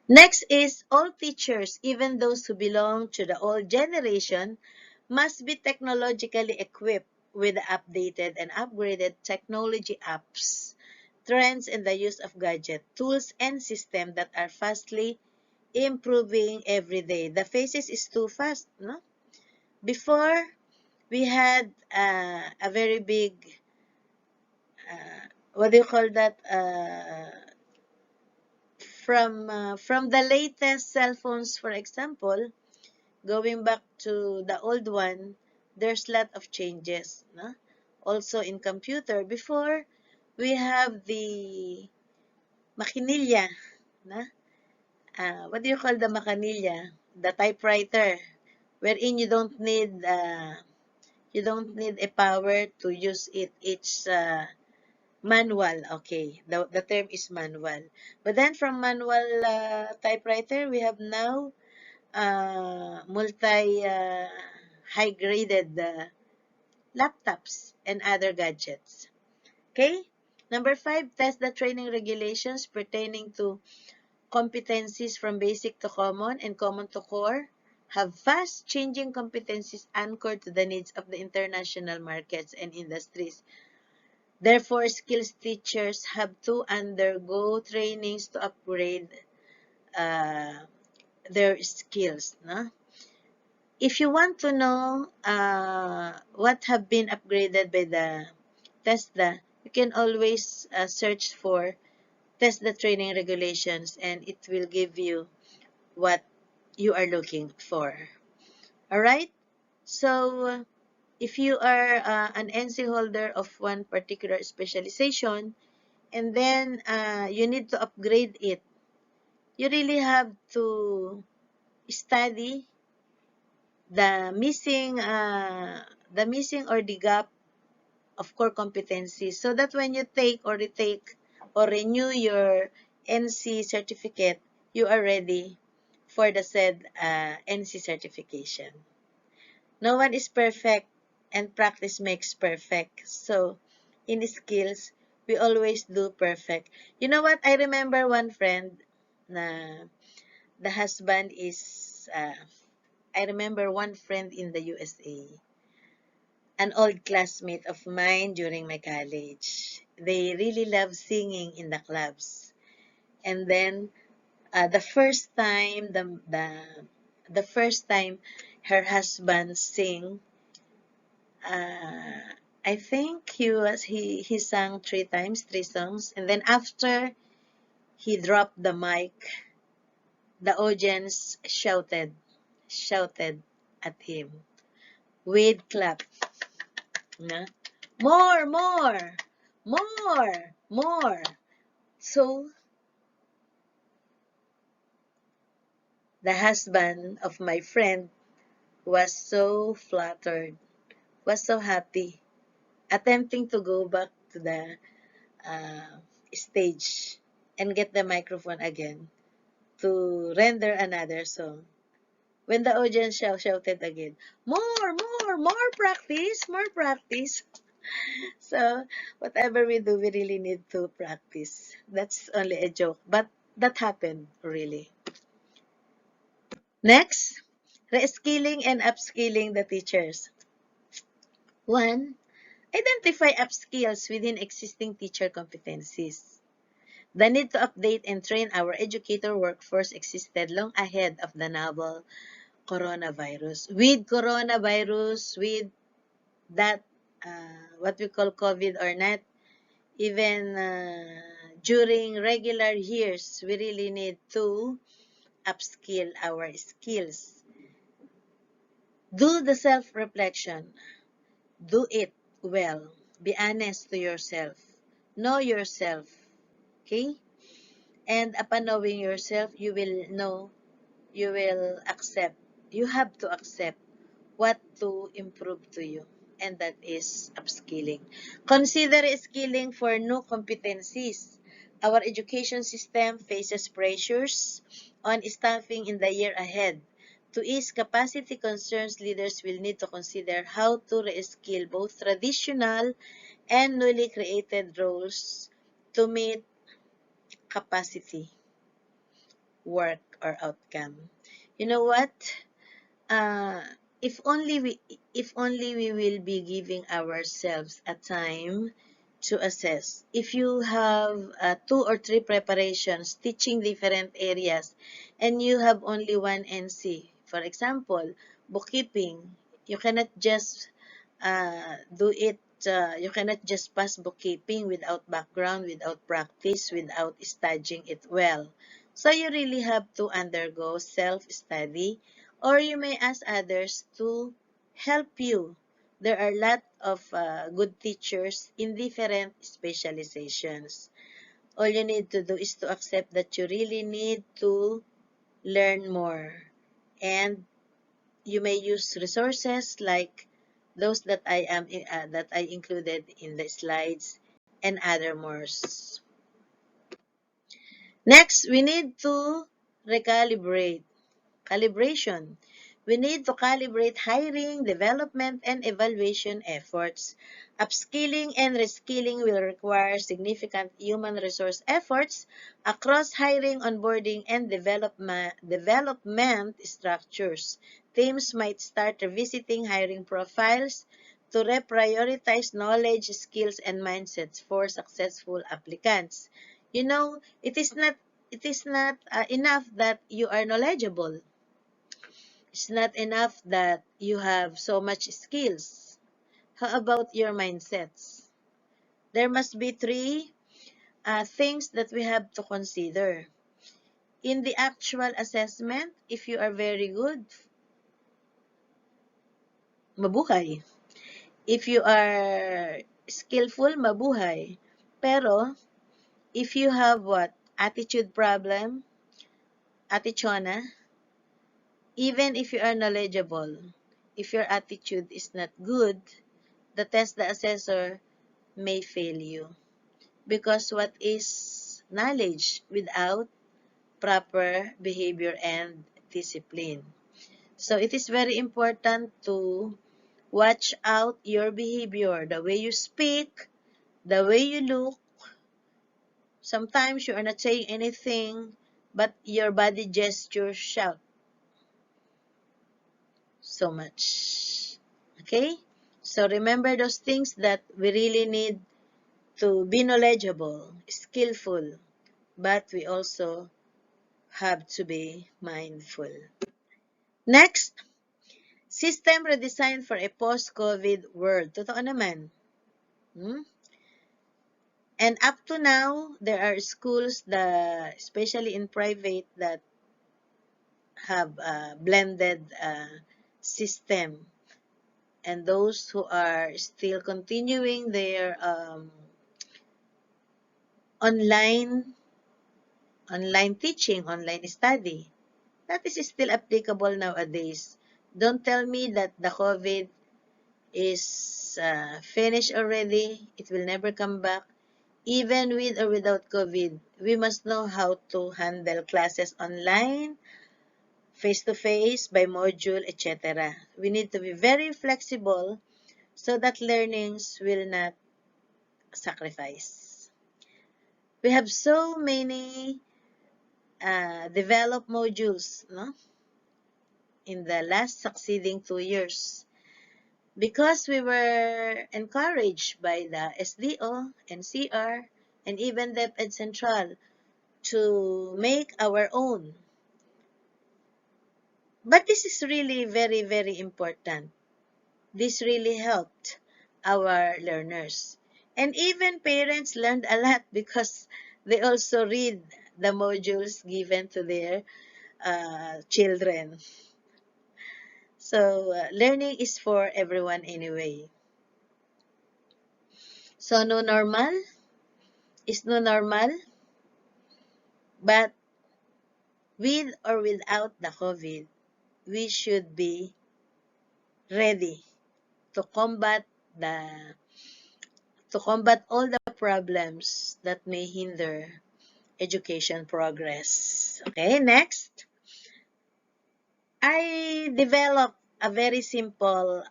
Next is all teachers, even those who belong to the old generation, must be technologically equipped with updated and upgraded technology apps, trends, and the use of gadget, tools, and systems that are fastly improving every day. The phases is too fast, no? Before, we had a very big, what do you call that? From the latest cell phones, for example, going back to the old one, there's lot of changes. No? Also in computer, before we have the makinilya. No? What do you call the makinilya? The typewriter, wherein you don't need a power to use it. It's manual. Okay, the term is manual. But then from manual typewriter, we have now multi high graded laptops and other gadgets. Okay? Number 5, test the training regulations pertaining to competencies from basic to common and common to core. Have fast changing competencies anchored to the needs of the international markets and industries. Therefore, skills teachers have to undergo trainings to upgrade uh, their skills. No? If you want to know what have been upgraded by the TESDA, you can always search for TESDA training regulations and it will give you what you are looking for. Alright? So, if you are an NC holder of one particular specialization and then you need to upgrade it, you really have to study the missing or the gap of core competencies so that when you take or retake or renew your NC certificate, you are ready for the said NC certification. No one is perfect and practice makes perfect. So, in skills, we always do perfect. You know what? I remember one friend na the husband is, I remember one friend in the USA, an old classmate of mine during my college. They really love singing in the clubs. And then the first time the first time her husband sing, uh, I think he sang 3 times, 3 songs, and then after he dropped the mic, the audience shouted at him with clap. Na? More. So, the husband of my friend was so flattered, was so happy, attempting to go back to the uh, stage and get the microphone again to render another song. When the audience shouted again, more practice, more practice. So, whatever we do, we really need to practice. That's only a joke, but that happened really. Next, reskilling and upskilling the teachers. 1. Identify upskills within existing teacher competencies. The need to update and train our educator workforce existed long ahead of the novel coronavirus. With coronavirus, with that what we call COVID or not, even during regular years, we really need to upskill our skills. Do the self-reflection. Do it well. Be honest to yourself. Know yourself. Okay? And upon knowing yourself, you will know, you will accept. You have to accept what to improve to you. And that is upskilling. Consider skilling for new competencies. Our education system faces pressures on staffing in the year ahead. To ease capacity concerns, leaders will need to consider how to reskill both traditional and newly created roles to meet capacity, work, or outcome. You know what? uh, if only we will be giving ourselves a time to assess. If you have 2 or 3 preparations teaching different areas and you have only one NC, for example, bookkeeping, you cannot just do it. You cannot just pass bookkeeping without background, without practice, without studying it well. So you really have to undergo self-study, or you may ask others to help you. There are a lot of good teachers in different specializations. All you need to do is to accept that you really need to learn more. And you may use resources like those that I included in the slides and other more. Next, we need to recalibrate. Calibration. We need to calibrate hiring, development, and evaluation efforts. Upskilling and reskilling will require significant human resource efforts across hiring, onboarding, and development structures. Teams might start revisiting hiring profiles to reprioritize knowledge, skills, and mindsets for successful applicants. You know, it is not enough that you are knowledgeable. It's not enough that you have so much skills. How about your mindsets? There must be 3 things that we have to consider. In the actual assessment, if you are very good, mabuhay. If you are skillful, mabuhay. Pero, if you have what? Attitude problem, atichona, even if you are knowledgeable, if your attitude is not good, the assessor may fail you. Because what is knowledge without proper behavior and discipline? So it is very important to watch out your behavior, the way you speak, the way you look. Sometimes you are not saying anything, but your body gestures shout so much. Okay? So remember those things that we really need to be knowledgeable, skillful, but we also have to be mindful. Next, system redesigned for a post-COVID world. Totoo naman. And up to now, there are schools that, especially in private, that have a blended system. And those who are still continuing their online teaching, online study, that is still applicable nowadays. Don't tell me that the COVID is finished already. It will never come back. Even with or without COVID, we must know how to handle classes online, face-to-face, by module, etc. We need to be very flexible so that learnings will not sacrifice. We have so many developed modules, no, in the last succeeding 2 years, because we were encouraged by the SDO, NCR, and even DepEd Central to make our own. But this is really very, very important. This really helped our learners. And even parents learned a lot because they also read the modules given to their children. So, learning is for everyone anyway. So, no normal is no normal, but with or without the COVID, we should be ready to combat the all the problems that may hinder education progress. Okay, next. I developed a very simple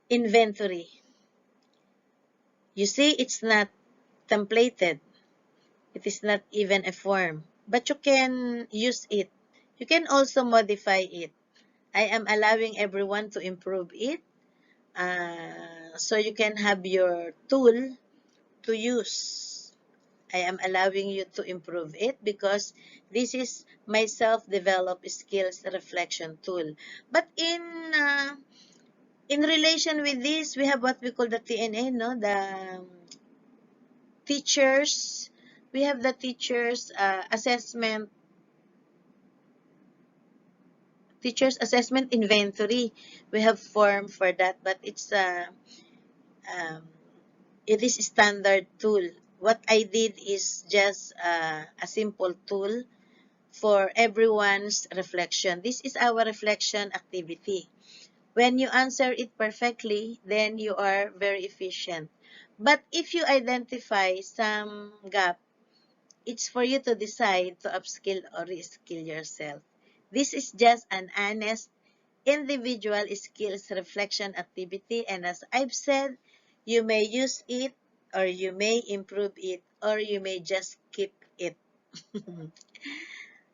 inventory. You see, it's not templated. It is not even a form, but you can use it. You can also modify it. I am allowing everyone to improve it. So you can have your tool to use. I am allowing you to improve it because this is my self-developed skills reflection tool. But in relation with this, we have what we call the TNA, no? The teachers. We have the teachers assessment inventory. We have form for that, but um, it is standard tool. What I did is just a simple tool for everyone's reflection. This is our reflection activity. When you answer it perfectly, then you are very efficient. But if you identify some gap, it's for you to decide to upskill or reskill yourself. This is just an honest individual skills reflection activity, and as I've said, you may use it or you may improve it or you may just keep it.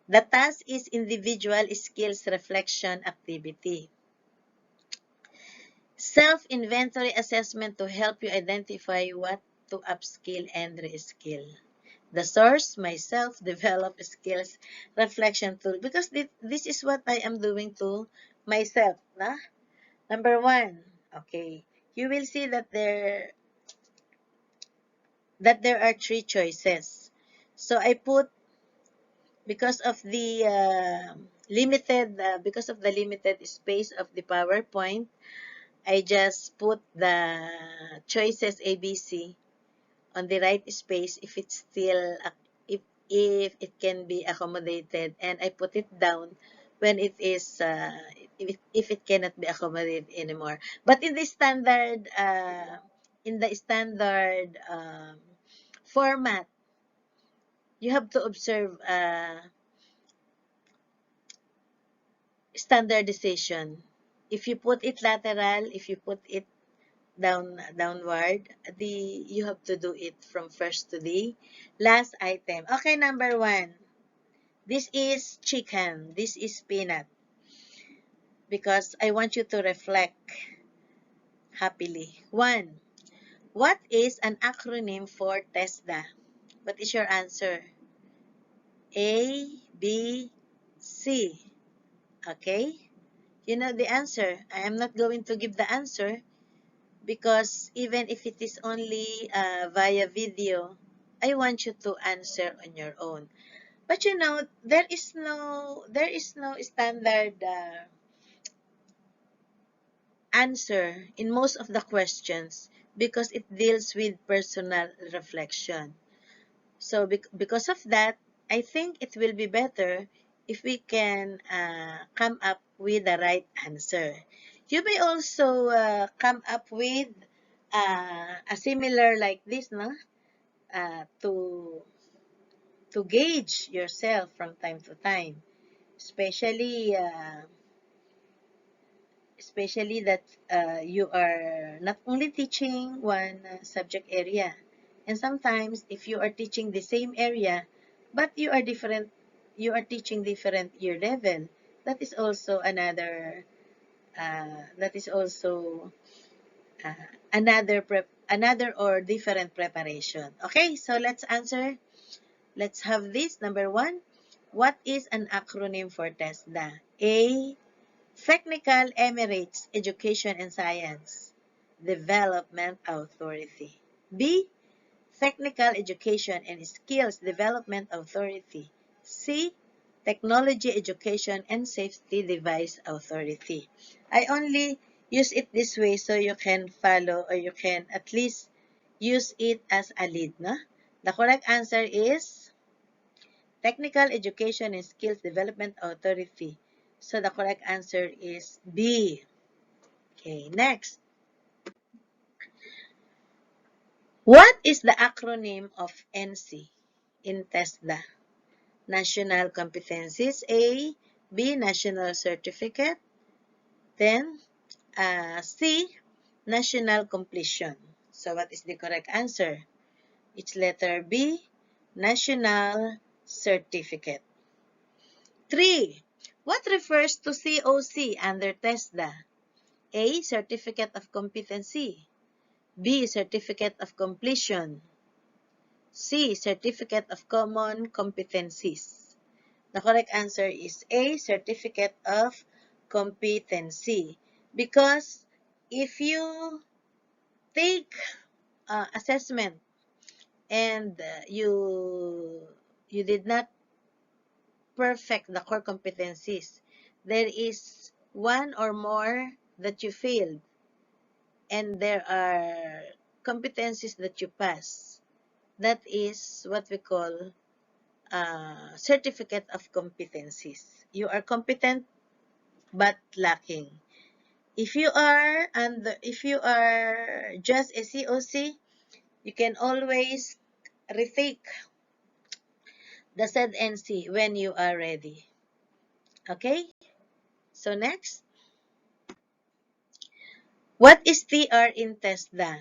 The task is individual skills reflection activity. Self-inventory assessment to help you identify what to upskill and reskill. The source, my self-developed skills reflection tool. Because this is what I am doing to myself. Nah? Number one, okay, you will see that there are three choices. So I put, because of the limited space of the PowerPoint, I just put the choices ABC on the right space if it's still if it can be accommodated, and I put it down when it is if it cannot be accommodated anymore. But in the standard format, you have to observe standardization. If you put it lateral, if you put it downward, you have to do it from first to the last item. Okay, number one. This is chicken. This is peanut. Because I want you to reflect happily. One. What is an acronym for TESDA? What is your answer? A, B, C. Okay? You know the answer. I am not going to give the answer because even if it is only via video, I want you to answer on your own. But you know, there is no standard answer in most of the questions because it deals with personal reflection. So because of that, I think it will be better if we can come up with the right answer. You may also come up with a similar like this, no? To gauge yourself from time to time, especially that you are not only teaching one subject area, and sometimes if you are teaching the same area but you are teaching different year level, that is also uh, another or different preparation. Okay, so let's answer. Let's have this. Number one, what is an acronym for TESDA? A Technical Emirates Education and Science Development Authority. B. Technical Education and Skills Development Authority. C. Technology Education and Safety Device Authority. I only use it this way so you can follow or you can at least use it as a lead. No? The correct answer is Technical Education and Skills Development Authority. So the correct answer is B. Okay, next. What is the acronym of NC in TESDA? National Competencies A, B, National Certificate, then C, National Completion. So what is the correct answer? It's letter B, National Certificate. 3. What refers to COC under TESDA? A, Certificate of Competency, B, Certificate of Completion, C, Certificate of Common Competencies. The correct answer is A, Certificate of Competency. Because if you take assessment and you did not perfect the core competencies, there is one or more that you failed, and there are competencies that you pass. That is what we call certificate of competencies. You are competent but lacking. If you are just a COC, you can always retake the said NC when you are ready. Okay? So next, what is TR in TESDA?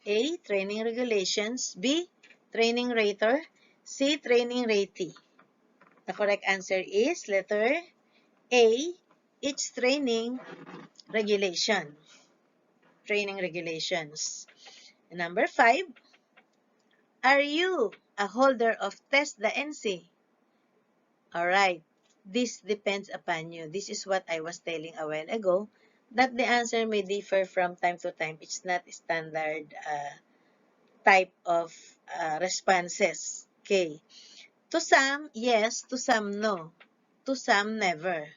A, training regulations, B, training rater, C, training ratee. The correct answer is letter A, it's training regulation. Training regulations. Number 5, are you a holder of TESDA NC? Alright, this depends upon you. This is what I was telling a while ago, that the answer may differ from time to time. It's not standard type of responses. Okay. To some, yes. To some, no. To some, never.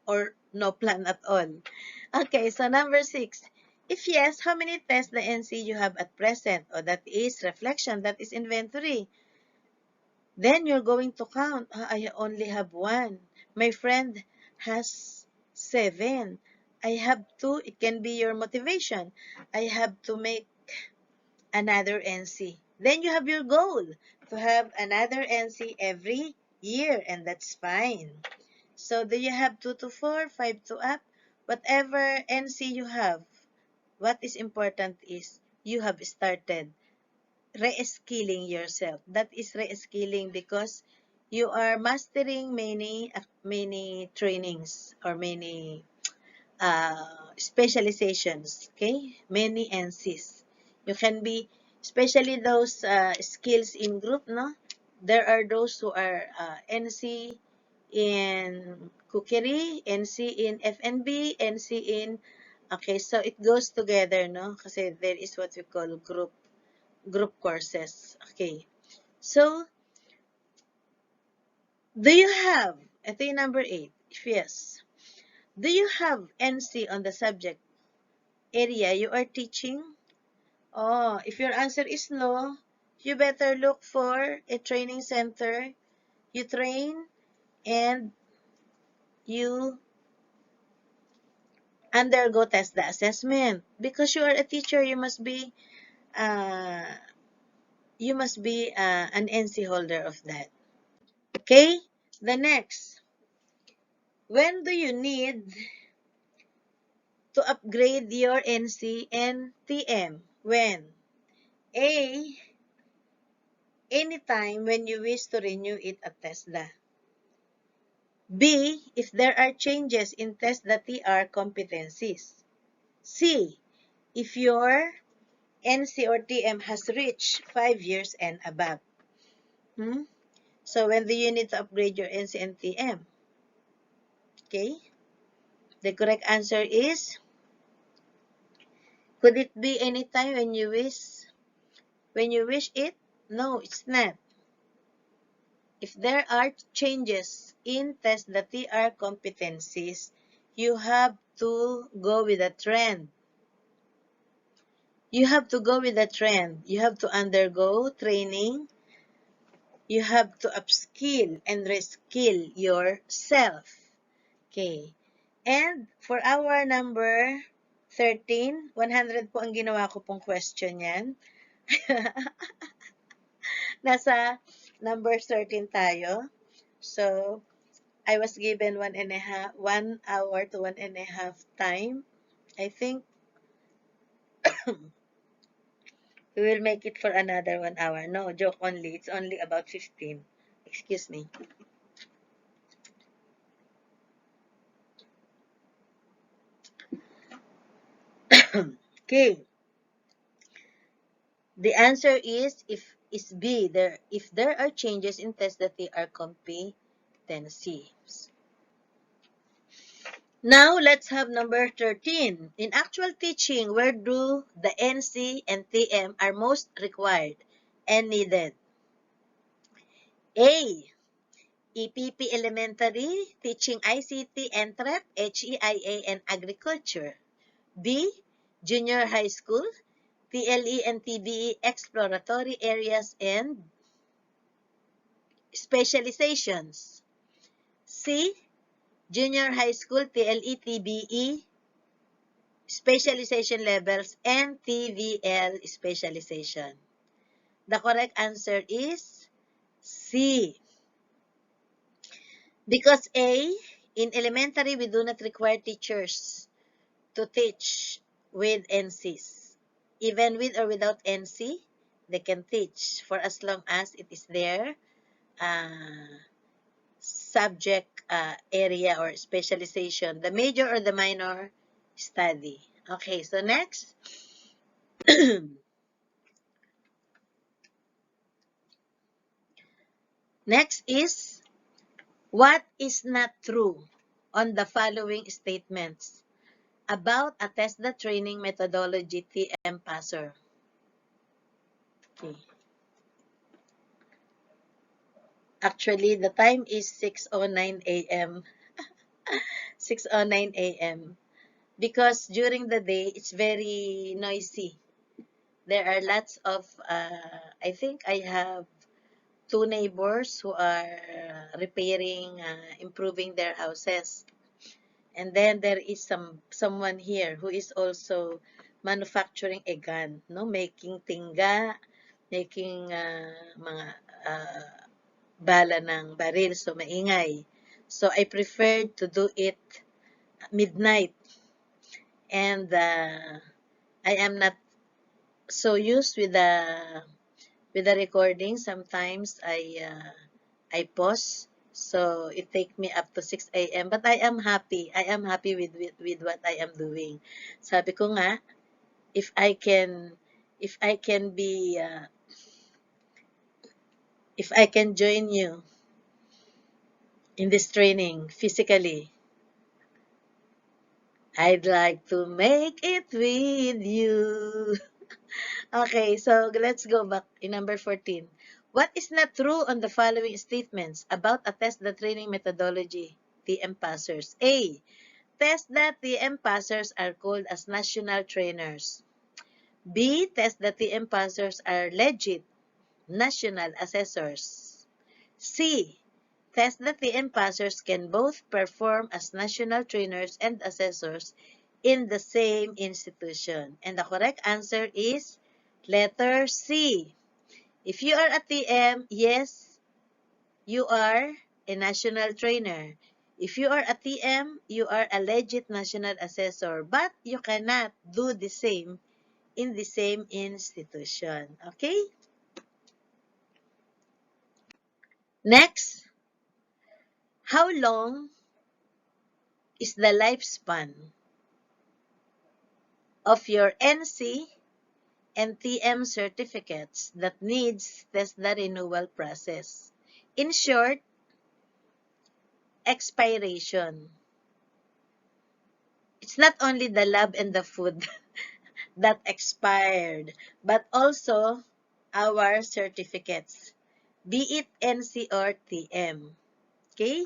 Or no plan at all. Okay, so number 6. If yes, how many tests the NC you have at present? O that is reflection, that is inventory. Then you're going to count. I only have 1. My friend has 7. I have 2. It can be your motivation. I have to make another NC. Then you have your goal to have another NC every year, and that's fine. So do you have 2 to 4, 5 to up? Whatever NC you have, what is important is you have started re-skilling yourself. That is re-skilling because you are mastering many trainings or many specializations, okay? Many NCs. You can be, especially those skills in group, no? There are those who are NC in cookery, NC in F&B, NC in, okay, so it goes together, no? Kasi there is what we call group courses. Okay. So, do you have, ito yung number 8, if yes, do you have NC on the subject area you are teaching? Oh, if your answer is no, you better look for a training center. You train and you undergo test the assessment. Because you are a teacher, uh, you must be an NC holder of that. Okay? The next, when do you need to upgrade your NC and TM? When? A, anytime when you wish to renew it at TESDA. B, if there are changes in TESDA TR competencies. C, if your NC or TM has reached 5 years and above. So when do you need to upgrade your NC and TM? Okay? The correct answer is, could it be anytime when you wish? When you wish it? No, it's not. If there are changes in test the TR competencies, you have to go with the trend. You have to go with the trend. You have to undergo training. You have to upskill and reskill yourself. Okay. And for our number 13, 100 po ang ginawa ko pong question yan. Nasa number 13 tayo. So, I was given 1 hour to 1.5 time. I think we will make it for another 1 hour. No, joke only. It's only about 15. Excuse me. Okay. The answer is B. If there are changes in tests that they are competencies. Now, let's have number 13. In actual teaching, where do the NC and TM are most required and needed? A. EPP Elementary, teaching ICT, NTREP, HEIA, and Agriculture. B. Junior High School, TLE and TBE, Exploratory Areas and Specializations. C. Junior High School, TLE, TBE, Specialization Levels, and TVL Specialization. The correct answer is C. Because A, in elementary, we do not require teachers to teach with NCs. Even with or without NC, they can teach for as long as it is their subject area or specialization, the major or the minor study. Okay, so next. Next is, what is not true on the following statements about a test the training methodology TM passer? Okay. Actually, the time is 6:09 a.m. 6:09 a.m. Because during the day, it's very noisy. There are lots of, I think I have 2 neighbors who are repairing, improving their houses. And then there is someone here who is also manufacturing a gun, no, making tingga, making mga bala ng baril, so maingay. So I preferred to do it midnight, and I am not so used with the recording. Sometimes I pause, so it take me up to 6 a.m. But I am happy. I am happy with what I am doing. Sabi ko nga, if I can be if I can join you in this training physically, I'd like to make it with you. Okay, so let's go back in number 14. What is not true on the following statements about a test the training methodology TM passers? A. Test that TM passers are called as national trainers. B. Test that TM passers are legit national assessors. C. Test that TM passers can both perform as national trainers and assessors in the same institution. And the correct answer is letter C. If you are a TM, yes, you are a national trainer. If you are a TM, you are a legit national assessor, but you cannot do the same in the same institution. Okay? Next, how long is the lifespan of your NC and TM certificates that needs test the renewal process? In short, expiration. It's not only the lab and the food that expired, but also our certificates, be it NC or TM. Okay?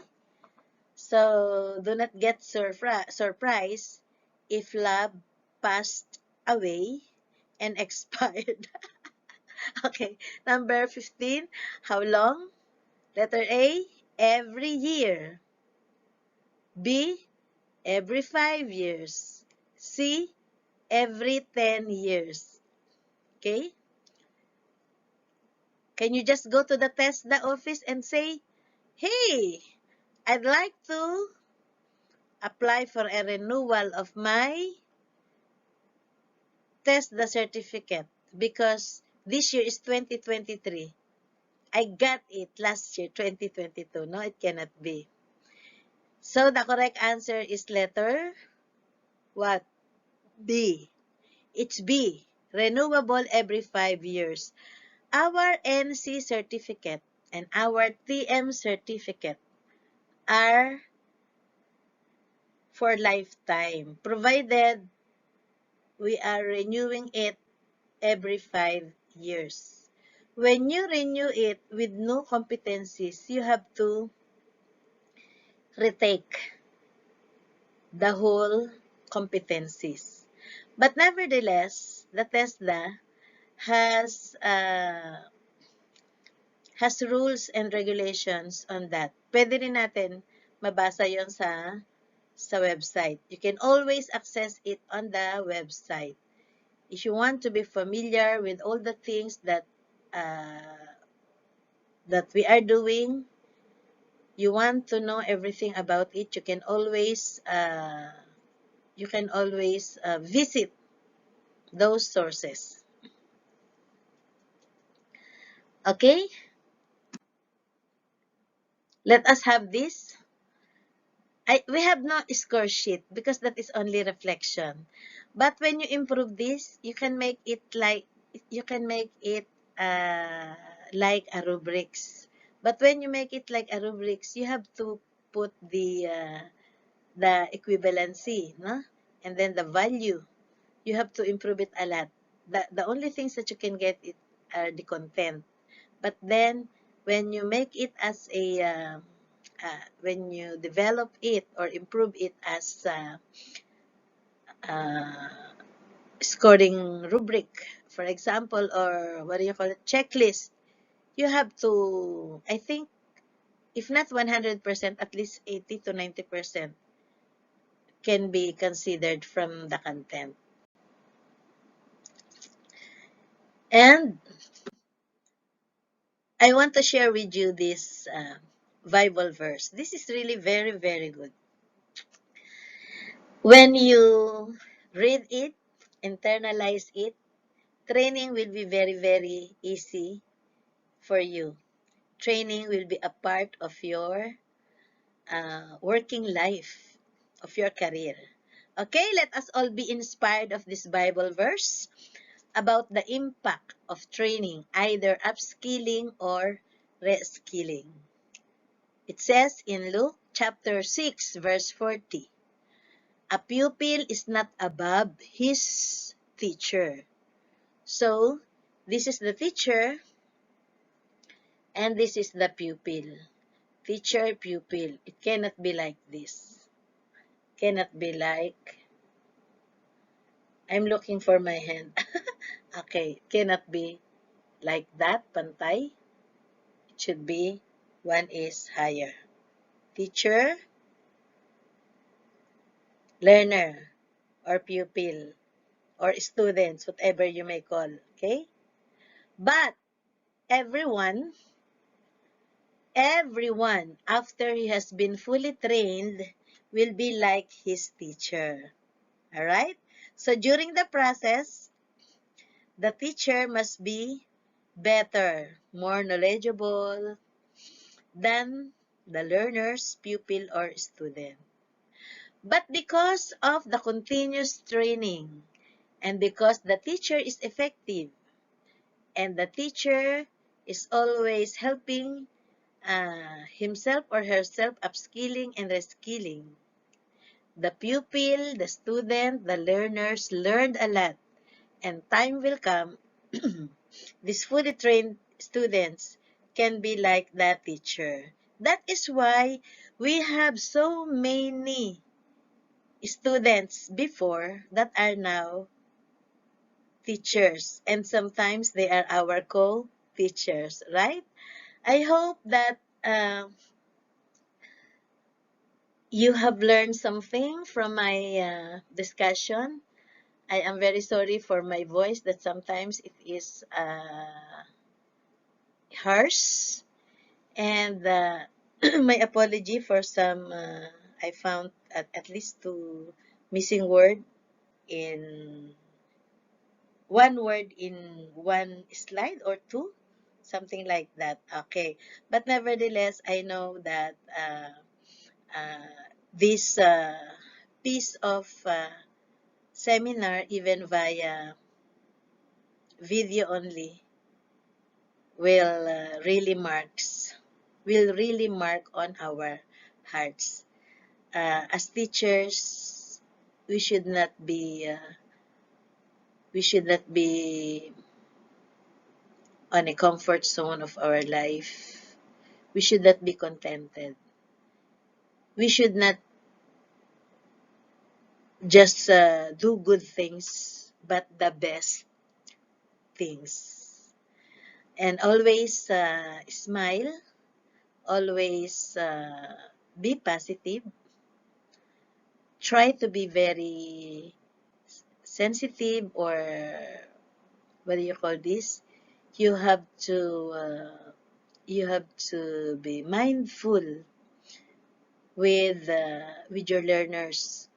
So, do not get surprised if lab passed away and expired. Okay. Number 15, how long? Letter A, every year. B, every 5 years. C, every 10 years. Okay? Can you just go to the TESDA office and say, hey, I'd like to apply for a renewal of my TESDA certificate because this year is 2023. I got it last year, 2022. No, it cannot be. So, the correct answer is letter what? B. It's B. Renewable every 5 years. Our NC certificate and our TM certificate are for lifetime, provided we are renewing it every 5 years. When you renew it with new competencies, you have to retake the whole competencies. But nevertheless, the TESDA has rules and regulations on that. Pwede rin natin mabasa yon sa website. You can always access it on the website. If you want to be familiar with all the things that we are doing, you want to know everything about it, you can always visit those sources. Okay? Let us have this. We have no score sheet because that is only reflection. But when you improve this, you can make it like like a rubrics. But when you make it like a rubrics, you have to put the equivalency, no? And then the value. You have to improve it a lot. The only things that you can get it are the content. But then when you make it as when you develop it or improve it as scoring rubric, for example, or what do you call it, checklist, you have to, I think, if not 100%, at least 80 to 90% can be considered from the content. And I want to share with you this Bible verse. This is really very, very good. When you read it, internalize it, training will be very, very easy for you. Training will be a part of your working life, of your career. Okay, let us all be inspired of this Bible verse about the impact of training, either upskilling or reskilling. It says in Luke chapter 6, verse 40, a pupil is not above his teacher. So, this is the teacher and this is the pupil. Teacher, pupil. It cannot be like this. Cannot be like, I'm looking for my hand. Okay, cannot be like that, pantay. It should be, one is higher. Teacher, learner, or pupil, or students, whatever you may call. Okay? But, everyone, after he has been fully trained, will be like his teacher. Alright? So, during the process, the teacher must be better, more knowledgeable than the learner's pupil or student. But because of the continuous training and because the teacher is effective and the teacher is always helping himself or herself upskilling and reskilling, The pupil, the student, the learners learned a lot, and time will come. These fully trained students can be like that teacher. That is why we have so many students before that are now teachers, and sometimes they are our co-teachers, right? I hope that you have learned something from my discussion. I am very sorry for my voice that sometimes it is harsh, and my apology for some I found at least two missing word in one word in one slide or two, something like that. Okay, but nevertheless, I know that uh, this piece of seminar, even via video only, will really mark on our hearts. As teachers, we should not be we should not be on a comfort zone of our life. We should not be contented. We should not just do good things, but the best things. And always smile, always be positive, try to be very sensitive, or what do you call this? You have to uh, you have to be mindful with your learners,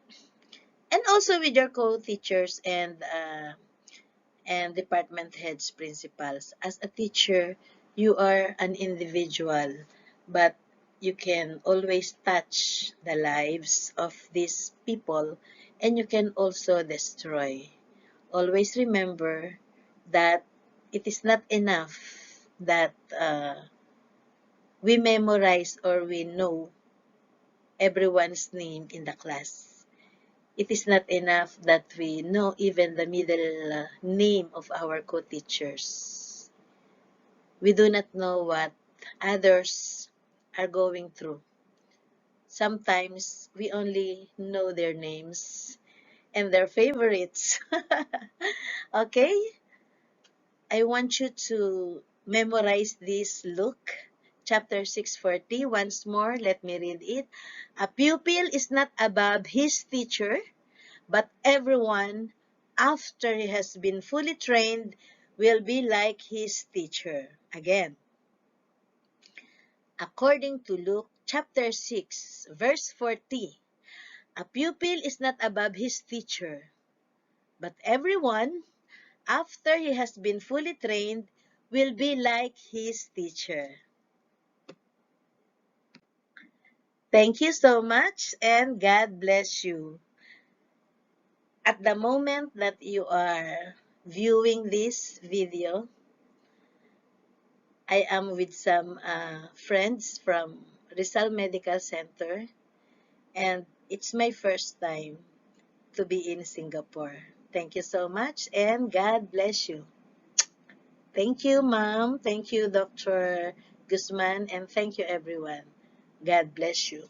and also with your co-teachers and department heads, principals. As a teacher, you are an individual, but you can always touch the lives of these people, and you can also destroy. Always remember that it is not enough that we memorize or we know everyone's name in the class. It is not enough that we know even the middle name of our co-teachers. We do not know what others are going through. Sometimes we only know their names and their favorites. Okay? I want you to memorize this. Look, chapter 640. Once more, let me read it. A pupil is not above his teacher, but everyone, after he has been fully trained, will be like his teacher. Again, according to Luke chapter 6, verse 40, a pupil is not above his teacher, but everyone, after he has been fully trained, will be like his teacher. Thank you so much, and God bless you. At the moment that you are viewing this video, I am with some friends from Rizal Medical Center, and it's my first time to be in Singapore. Thank you so much, and God bless you. Thank you, Ma'am. Thank you, Dr. Guzman, and thank you, everyone. God bless you.